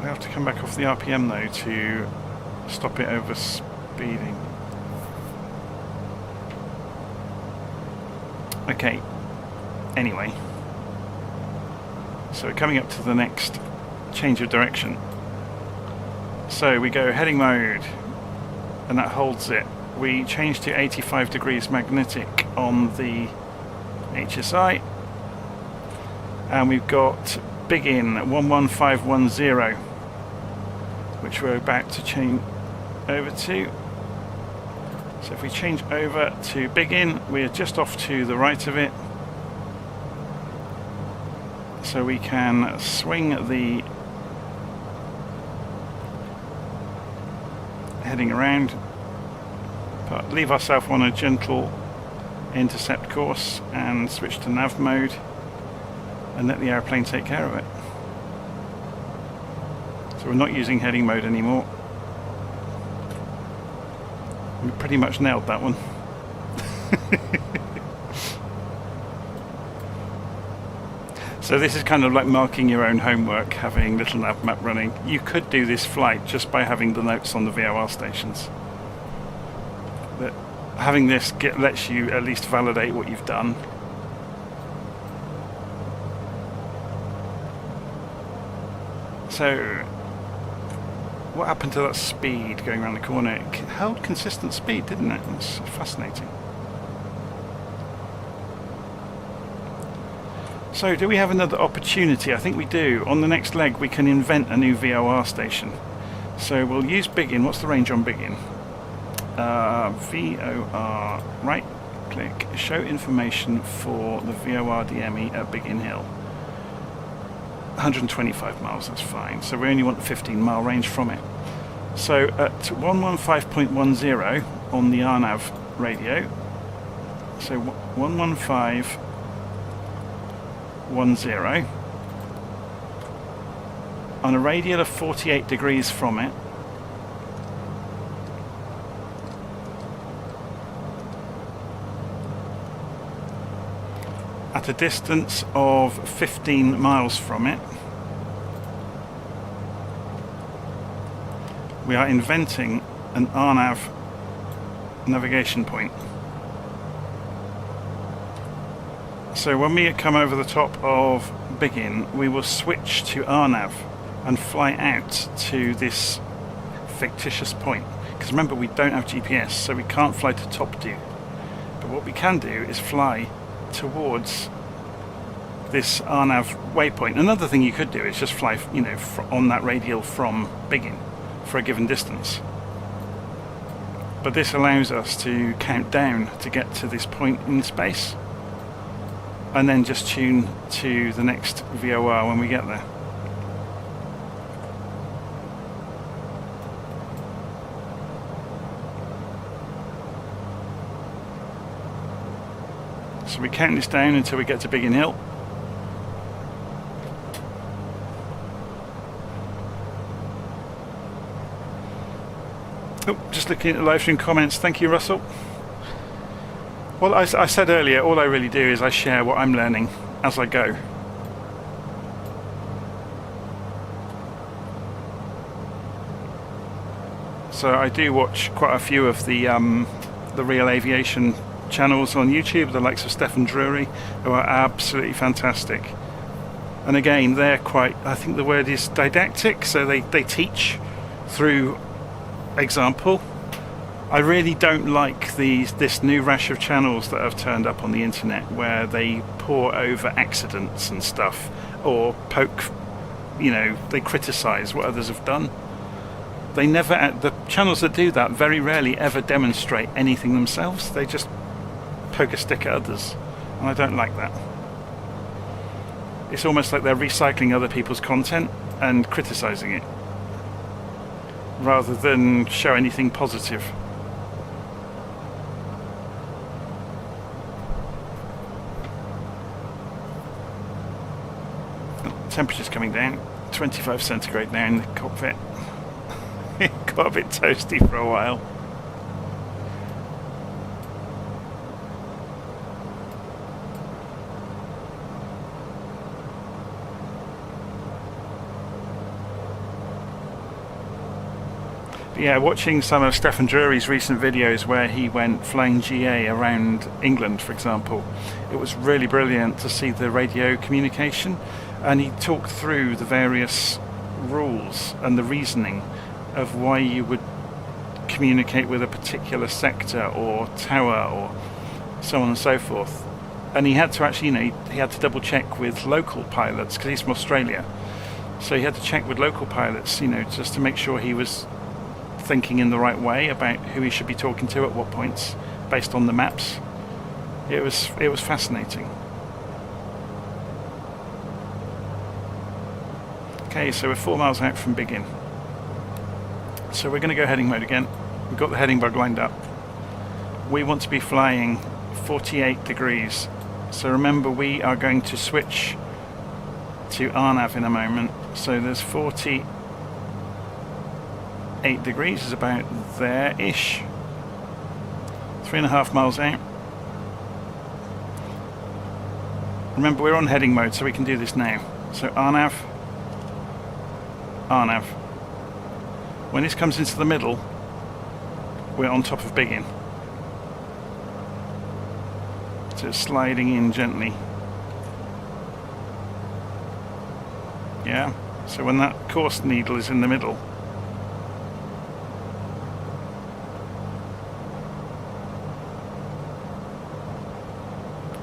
We have to come back off the RPM though to stop it over speeding. Okay, anyway, so we're coming up to the next change of direction. So we go heading mode, and that holds it. We change to 85 degrees magnetic on the HSI, and we've got big in 11510, which we're about to change over to. So if we change over to big in, we're just off to the right of it. So we can swing the heading around, but leave ourselves on a gentle intercept course and switch to nav mode and let the airplane take care of it. So we're not using heading mode anymore. We pretty much nailed that one. So this is kind of like marking your own homework, having LittleNavMap running. You could do this flight just by having the notes on the VOR stations. But having this lets you at least validate what you've done. So what happened to that speed going around the corner? It held consistent speed, didn't it? It's fascinating. So do we have another opportunity? I think we do. On the next leg we can invent a new VOR station. So we'll use big in. What's the range on big in? VOR, right click, show information for the VOR DME at Big In Hill. 125 miles, that's fine. So we only want a 15-mile range from it. So at 115.10 on the RNAV radio, so 115.10 on a radial of 48 degrees from it, at a distance of 15 miles from it, we are inventing an RNAV navigation point. So when we come over the top of Big In, we will switch to RNAV and fly out to this fictitious point. Because remember, we don't have GPS, so we can't fly to Top Dew. But what we can do is fly towards this RNAV waypoint. Another thing you could do is just fly, on that radial from Big In for a given distance. But this allows us to count down to get to this point in space, and then just tune to the next VOR when we get there. So we count this down until we get to Biggin Hill. Oh, just looking at the live stream comments. Thank you, Russell. Well, I said earlier, all I really do is I share what I'm learning as I go. So I do watch quite a few of the real aviation channels on YouTube, the likes of Stephen Drury, who are absolutely fantastic. And again, they're quite, I think the word is didactic, so they teach through example. I really don't like this new rash of channels that have turned up on the internet where they pour over accidents and stuff, or poke, they criticize what others have done. They never, the channels that do that very rarely ever demonstrate anything themselves. They just poke a stick at others, and I don't like that. It's almost like they're recycling other people's content and criticizing it, rather than show anything positive. Temperature's coming down, 25 centigrade now in the cockpit. It got a bit toasty for a while. Yeah, watching some of Stephen Drury's recent videos where he went flying GA around England, for example, it was really brilliant to see the radio communication, and he talked through the various rules and the reasoning of why you would communicate with a particular sector or tower or so on and so forth. And he had to actually, he had to double check with local pilots because he's from Australia. So he had to check with local pilots, just to make sure he was thinking in the right way about who he should be talking to at what points based on the maps. It was fascinating. Okay, so we're 4 miles out from Biggin. So we're going to go heading mode again. We've got the heading bug lined up. We want to be flying 48 degrees. So remember, we are going to switch to RNAV in a moment. So there's 48 degrees is about there-ish. 3.5 miles out. Remember, we're on heading mode, so we can do this now. So RNAV, RNAV. When this comes into the middle, we're on top of Biggin. So it's sliding in gently. Yeah, so when that course needle is in the middle,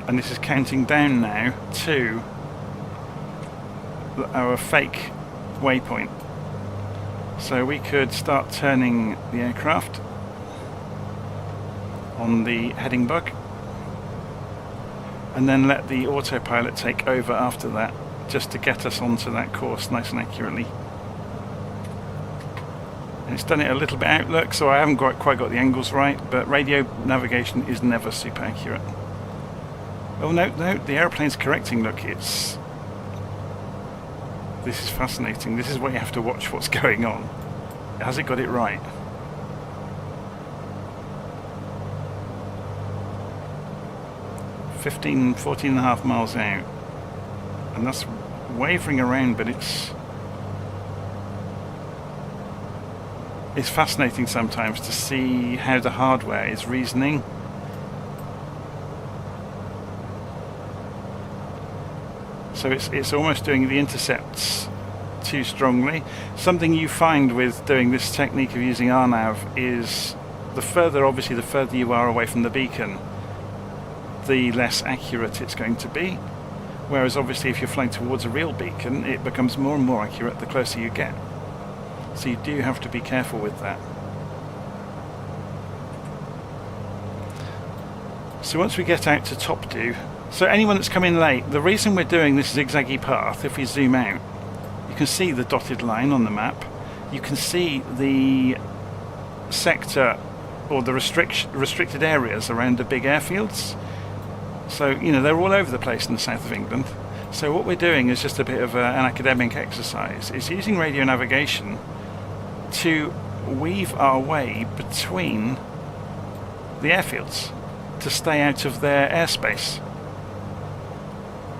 and this is counting down now to our fake waypoint. So we could start turning the aircraft on the heading bug and then let the autopilot take over after that, just to get us onto that course nice and accurately. And it's done it a little bit out, look, so I haven't quite got the angles right, but radio navigation is never super accurate. Oh no, the airplane's correcting, look, this is fascinating. This is why you have to watch what's going on. Has it got it right? $14 and a half miles out. And that's wavering around, but it's fascinating sometimes to see how the hardware is reasoning. So it's almost doing the intercepts too strongly. Something you find with doing this technique of using RNAV is the further you are away from the beacon, the less accurate it's going to be. Whereas obviously if you're flying towards a real beacon, it becomes more and more accurate the closer you get. So you do have to be careful with that. So once we get out to Topdu, so anyone that's come in late, the reason we're doing this zigzaggy path, if we zoom out, you can see the dotted line on the map. You can see the sector or the restricted areas around the big airfields. So, you know, they're all over the place in the south of England. So what we're doing is just a bit of an academic exercise. It's using radio navigation to weave our way between the airfields to stay out of their airspace.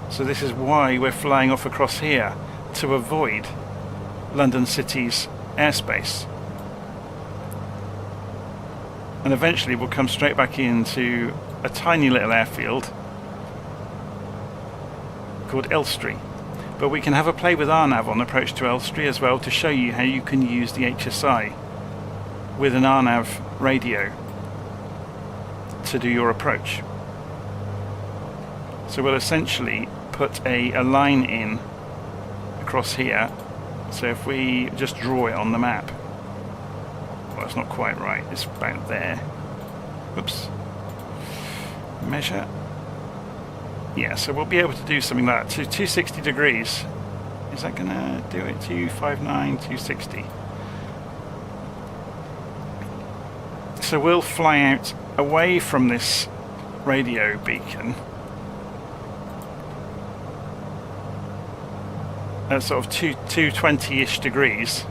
So this is why we're flying off across here, to avoid London City's airspace. And eventually we'll come straight back into a tiny little airfield called Elstree. But we can have a play with RNAV on approach to Elstree as well to show you how you can use the HSI with an RNAV radio to do your approach. So we'll essentially put a line in across here. So if we just draw it on the map, well, it's not quite right, it's about there. Whoops. Measure. Yeah, so we'll be able to do something like that to 260 degrees. Is that going to do it? 259, 260. So we'll fly out away from this radio beacon at sort of 220-ish degrees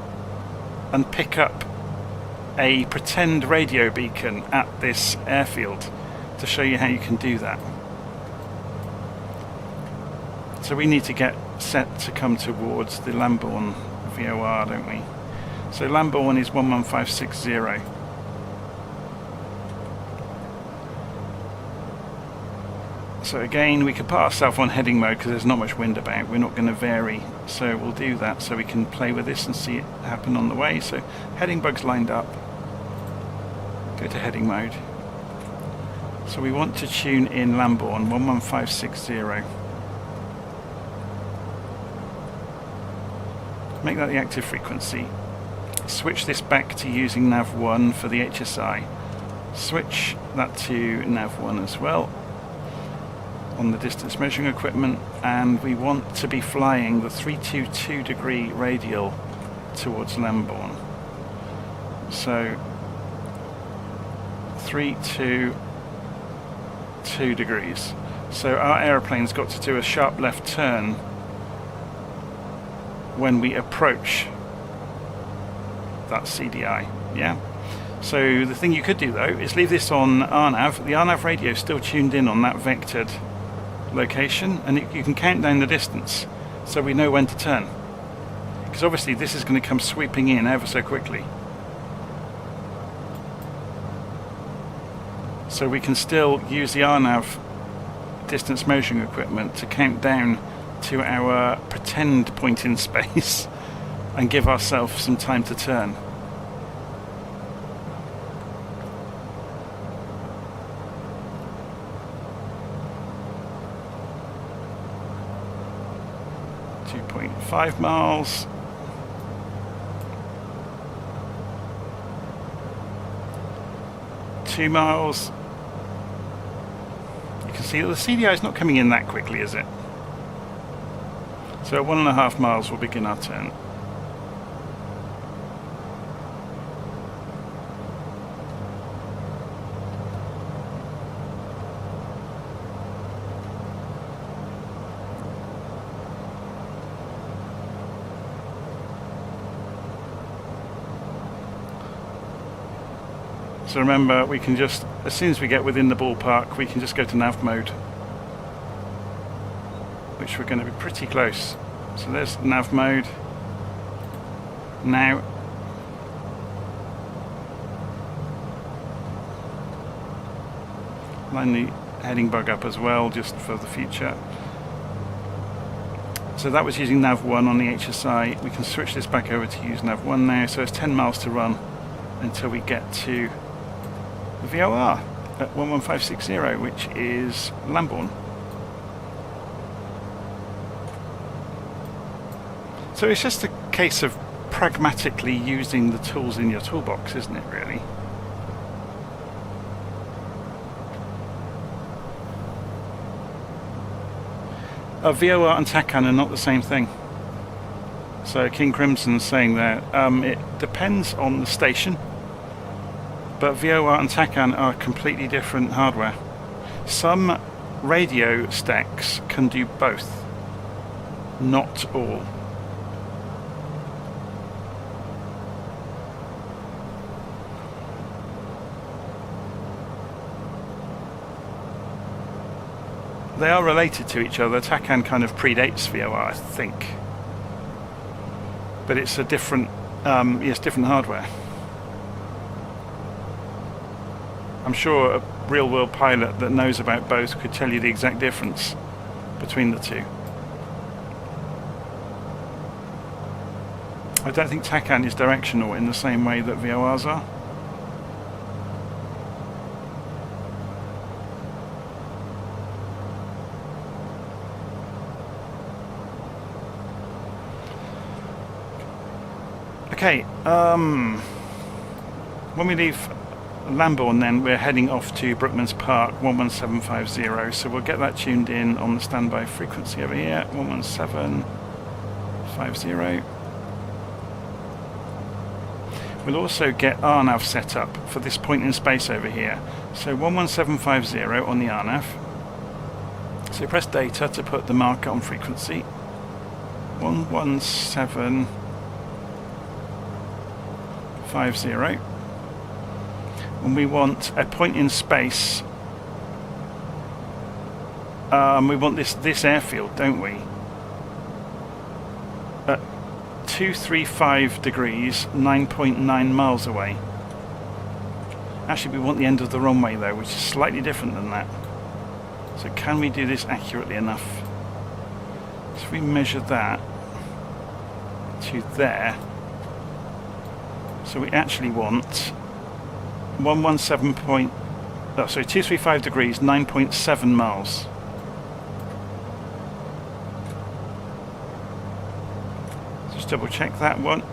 and pick up a pretend radio beacon at this airfield to show you how you can do that. So we need to get set to come towards the Lambourne VOR, don't we? So Lambourne is 11560. So again, we could put ourselves on heading mode because there's not much wind about. We're not going to vary, so we'll do that so we can play with this and see it happen on the way. So heading bug's lined up. Go to heading mode. So we want to tune in Lambourne 11560. Make that the active frequency. Switch this back to using nav1 for the HSI. Switch that to nav1 as well on the distance measuring equipment, and we want to be flying the 322 degree radial towards Lambourne. So 322 degrees. So our aeroplane's got to do a sharp left turn when we approach that CDI. Yeah. So the thing you could do though is leave this on RNAV. The RNAV radio is still tuned in on that vectored location, and you can count down the distance so we know when to turn, because obviously this is going to come sweeping in ever so quickly. So we can still use the RNAV distance measuring equipment to count down to our pretend point in space and give ourselves some time to turn. .5 miles. Two miles. You can see that the CDI is not coming in that quickly, is it? So at 1.5 miles we'll begin our turn. So remember, we can just, as soon as we get within the ballpark, we can just go to nav mode, which we're going to be pretty close. So there's nav mode. Now, line the heading bug up as well, just for the future. So that was using nav1 on the HSI. We can switch this back over to use nav1 now. So it's 10 miles to run until we get to the VOR at 11560, which is Lambourne. So it's just a case of pragmatically using the tools in your toolbox, isn't it, really? VOR and TACAN are not the same thing. So King Crimson's saying there, it depends on the station, but VOR and TACAN are completely different hardware. Some radio stacks can do both, not all. They are related to each other. TACAN kind of predates VOR, I think. But it's a different, yes, different hardware. I'm sure a real-world pilot that knows about both could tell you the exact difference between the two. I don't think TACAN is directional in the same way that VORs are. Okay, when we leave Lambourne then we're heading off to Brookman's Park 11750, so we'll get that tuned in on the standby frequency over here, 11750. We'll also get RNAV set up for this point in space over here, so 11750 on the RNAV. So press data to put the marker on frequency, 11750, and we want a point in space. We want this airfield, don't we? At 235 degrees, 9.9 miles away. Actually, we want the end of the runway though, which is slightly different than that. So can we do this accurately enough? So if we measure that to there, so we actually want 235 degrees, 9.7 miles. Just double check that one.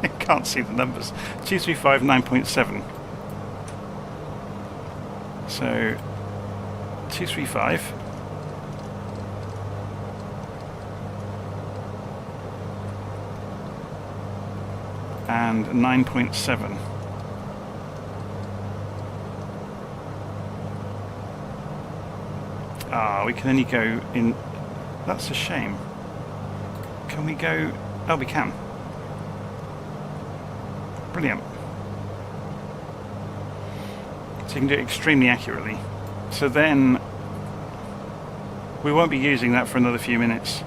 I can't see the numbers. 235, 9.7. So 235. And 9.7. We can only go in. That's a shame. Can we go? Oh, we can. Brilliant. So you can do it extremely accurately. So then we won't be using that for another few minutes.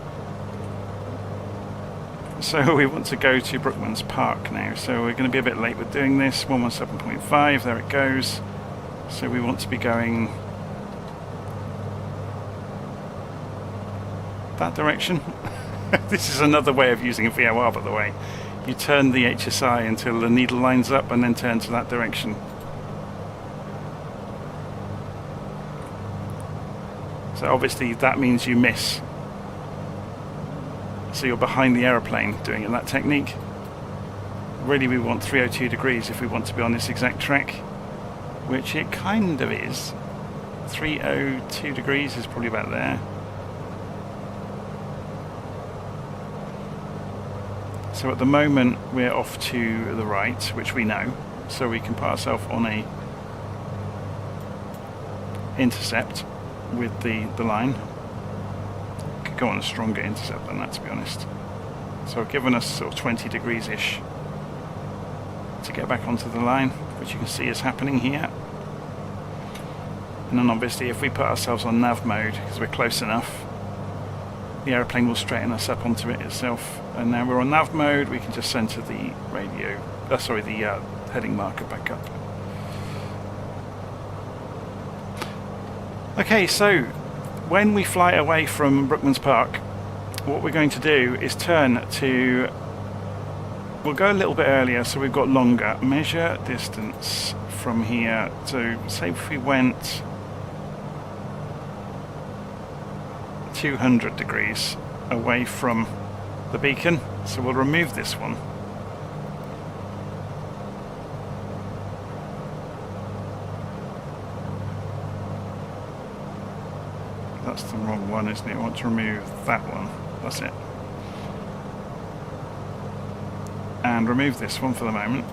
So we want to go to Brookman's Park now. So we're going to be a bit late with doing this. 117.5, there it goes. So we want to be going that direction. This is another way of using a VOR, by the way. You turn the HSI until the needle lines up and then turn to that direction. So obviously that means you miss. So you're behind the aeroplane doing it that technique. Really we want 302 degrees if we want to be on this exact track, which it kind of is. 302 degrees is probably about there. So at the moment we're off to the right, which we know, so we can put ourselves on a intercept with the line. Could go on a stronger intercept than that, to be honest. So it's given us sort of 20 degrees-ish to get back onto the line, which you can see is happening here. And then obviously if we put ourselves on nav mode, because we're close enough, the aeroplane will straighten us up onto it itself. And now we're on nav mode, we can just center the radio, the heading marker back up. Okay, so when we fly away from Brookman's Park, what we're going to do is turn to, we'll go a little bit earlier so we've got longer. Measure distance from here. So say if we went 200 degrees away from the beacon, so we'll remove this one. That's the wrong one, isn't it? I want to remove that one. That's it. And remove this one for the moment.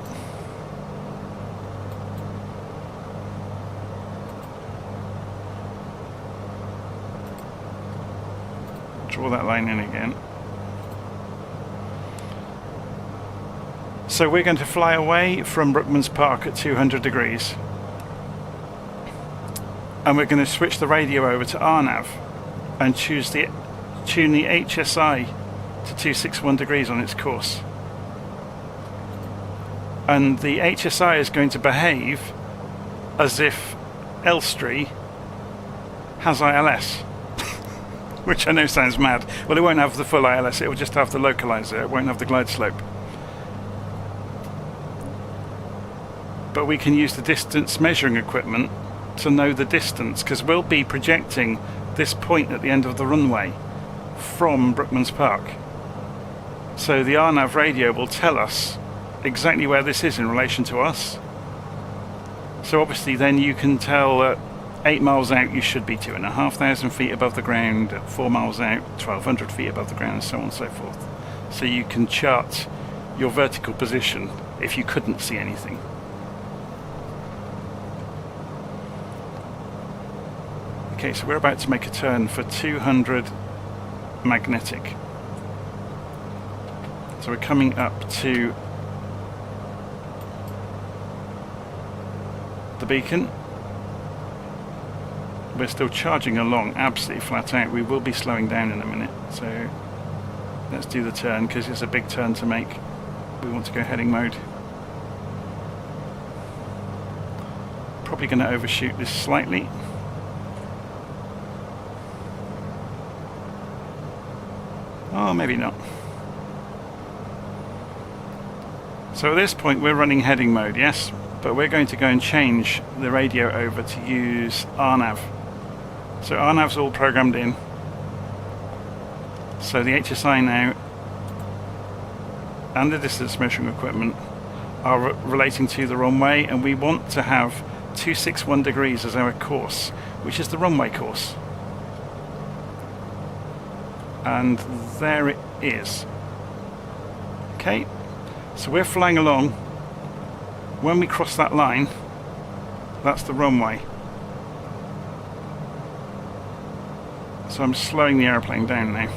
Draw that line in again. So we're going to fly away from Brookman's Park at 200 degrees. And we're going to switch the radio over to RNAV and tune the HSI to 261 degrees on its course. And the HSI is going to behave as if Elstree has ILS, which I know sounds mad. Well, it won't have the full ILS, it will just have the localizer, it won't have the glide slope. But we can use the distance measuring equipment to know the distance, because we'll be projecting this point at the end of the runway from Brookman's Park. So the RNAV radio will tell us exactly where this is in relation to us. So obviously then you can tell 8 miles out you should be 2,500 feet above the ground, at 4 miles out 1,200 feet above the ground, and so on and so forth. So you can chart your vertical position if you couldn't see anything. Okay, so we're about to make a turn for 200 magnetic. So we're coming up to the beacon. We're still charging along absolutely flat out. We will be slowing down in a minute. So let's do the turn, because it's a big turn to make. We want to go heading mode. Probably going to overshoot this slightly. Oh, maybe not. So at this point we're running heading mode, yes, but we're going to go and change the radio over to use RNAV. So RNAV's all programmed in. So the HSI now and the distance measuring equipment are relating to the runway, and we want to have 261 degrees as our course, which is the runway course. And there it is. Okay, so we're flying along. When we cross that line, that's the runway. So I'm slowing the airplane down now.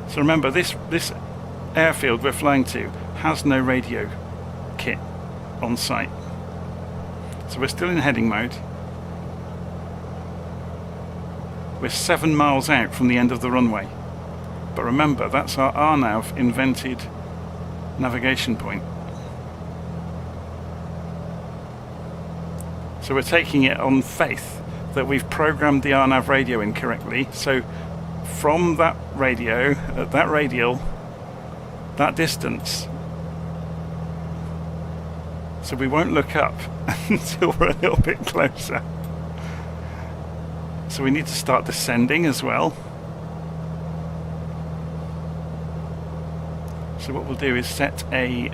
So remember, this airfield we're flying to has no radio kit on site. So we're still in heading mode. We're 7 miles out from the end of the runway. But remember, that's our RNAV invented navigation point. So we're taking it on faith that we've programmed the RNAV radio incorrectly. So from that radio, at that radial, that distance, so we won't look up until we're a little bit closer. So we need to start descending as well. So what we'll do is set a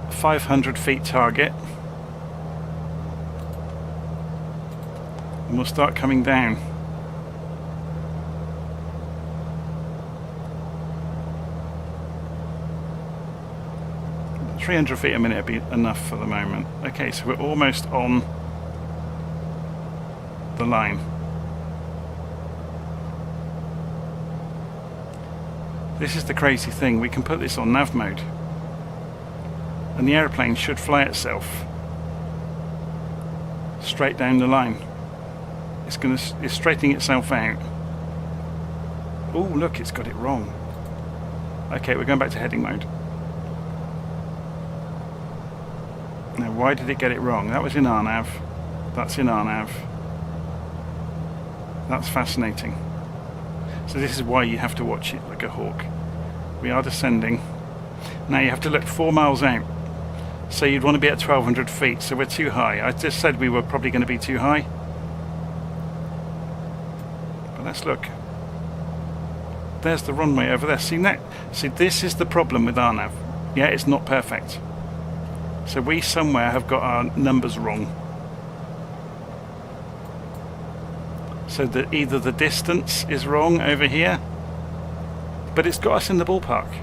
.500 target, and we'll start coming down. At 300 feet a minute would be enough for the moment. Okay, so we're almost on the line. This is the crazy thing, we can put this on nav mode and the aeroplane should fly itself straight down the line. It's straightening itself out. Oh look, it's got it wrong. Okay, we're going back to heading mode. Now why did it get it wrong? That was in RNAV. That's in RNAV. That's fascinating. So this is why you have to watch it like a hawk. We are descending. Now you have to look 4 miles out. So you'd want to be at 1,200 feet. So we're too high. I just said we were probably going to be too high. But Let's look. There's the runway over there. See, this is the problem with our nav. Yeah, it's not perfect. So we somewhere have got our numbers wrong. So that either the distance is wrong over here, but it's got us in the ballpark.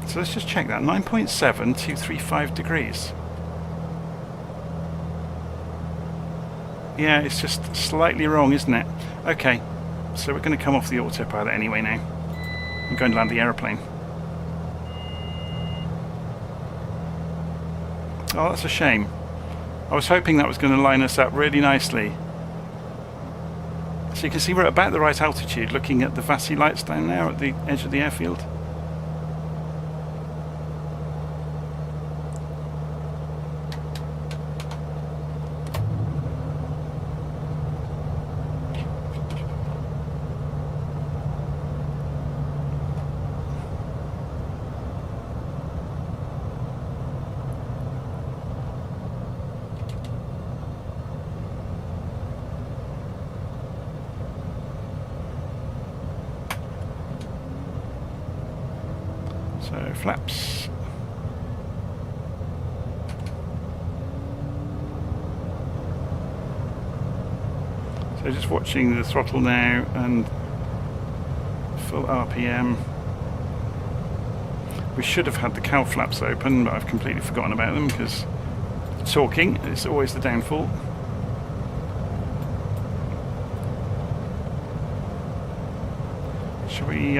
So let's just check that. 9.7235 degrees. Yeah, it's just slightly wrong, isn't it? Okay, so we're going to come off the autopilot anyway now. I'm going to land the aeroplane. Oh, that's a shame. I was hoping that was going to line us up really nicely. So you can see we're at about the right altitude, looking at the VASI lights down there at the edge of the airfield. So flaps. So just watching the throttle now and full RPM. We should have had the cowl flaps open, but I've completely forgotten about them because talking is always the downfall. Shall we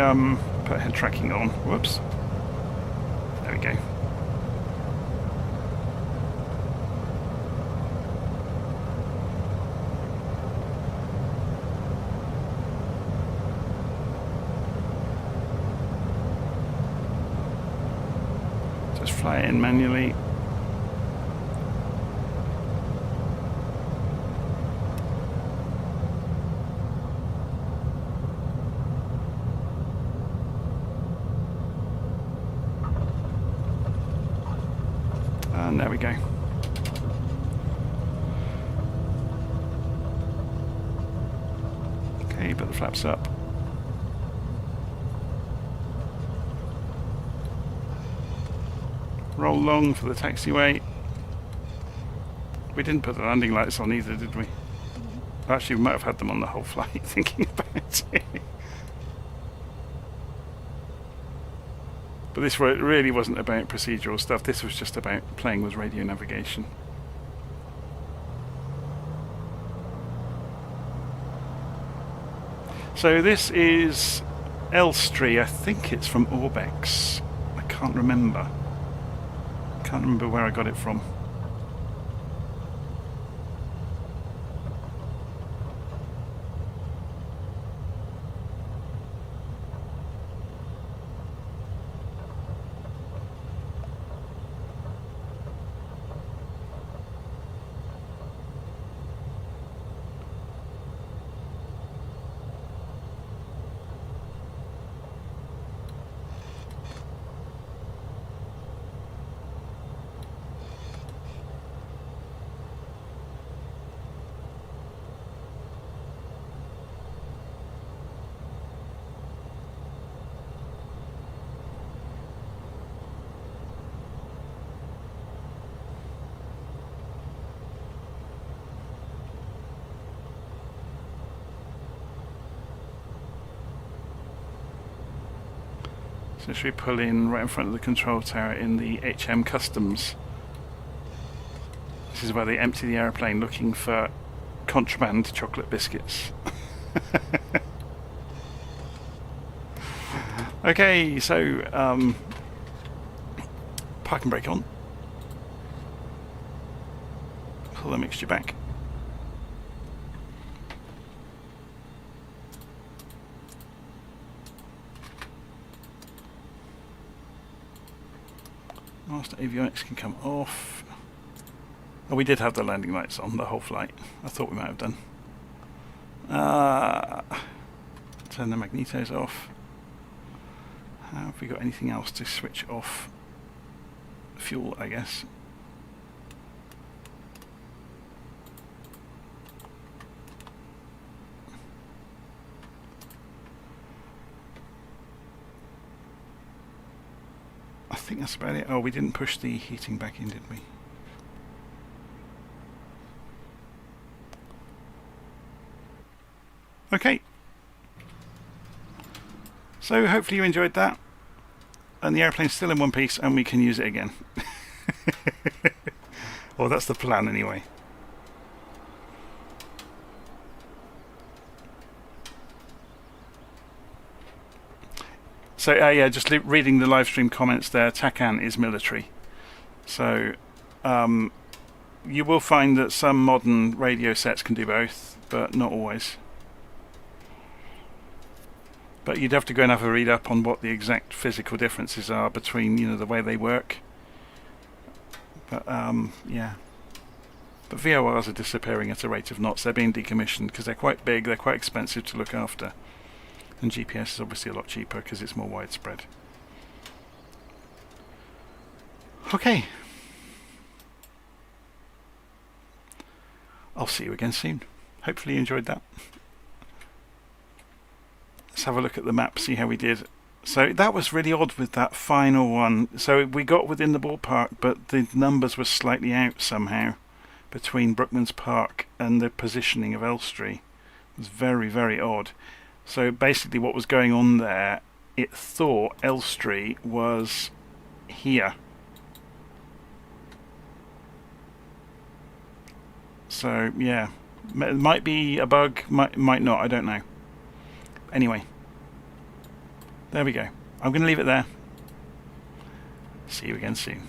put head tracking on? Whoops. There we go. Just fly it in manually. And there we go. Okay, put the flaps up. Roll long for the taxiway. We didn't put the landing lights on either, did we? Actually, we might have had them on the whole flight, thinking about it. But this really wasn't about procedural stuff. This was just about playing with radio navigation. So this is Elstree. I think it's from Orbex. I can't remember. Can't remember where I got it from. So should we pull in right in front of the control tower in the HM Customs? This is where they empty the aeroplane looking for contraband chocolate biscuits. Okay, so park and brake on. Pull the mixture back. Master avionics can come off. Oh, we did have the landing lights on the whole flight. I thought we might have done. Turn the magnetos off. Have we got anything else to switch off? Fuel, I guess. think that's about it. Oh, we didn't push the heating back in, did we? Okay. So hopefully you enjoyed that. And the airplane's still in one piece and we can use it again. Well, that's the plan anyway. So yeah, just reading the live stream comments there, Takan is military. So you will find that some modern radio sets can do both, but not always. But you'd have to go and have a read up on what the exact physical differences are between, you know, the way they work. But yeah. But VORs are disappearing at a rate of knots. They're being decommissioned because they're quite big, they're quite expensive to look after. And GPS is obviously a lot cheaper because it's more widespread. Okay. I'll see you again soon. Hopefully you enjoyed that. Let's have a look at the map, see how we did. So that was really odd with that final one. So we got within the ballpark, but the numbers were slightly out somehow between Brookman's Park and the positioning of Elstree. It was very, very odd. So basically what was going on there, it thought Elstree was here. So yeah, it might be a bug, might not, I don't know. Anyway, there we go. I'm going to leave it there. See you again soon.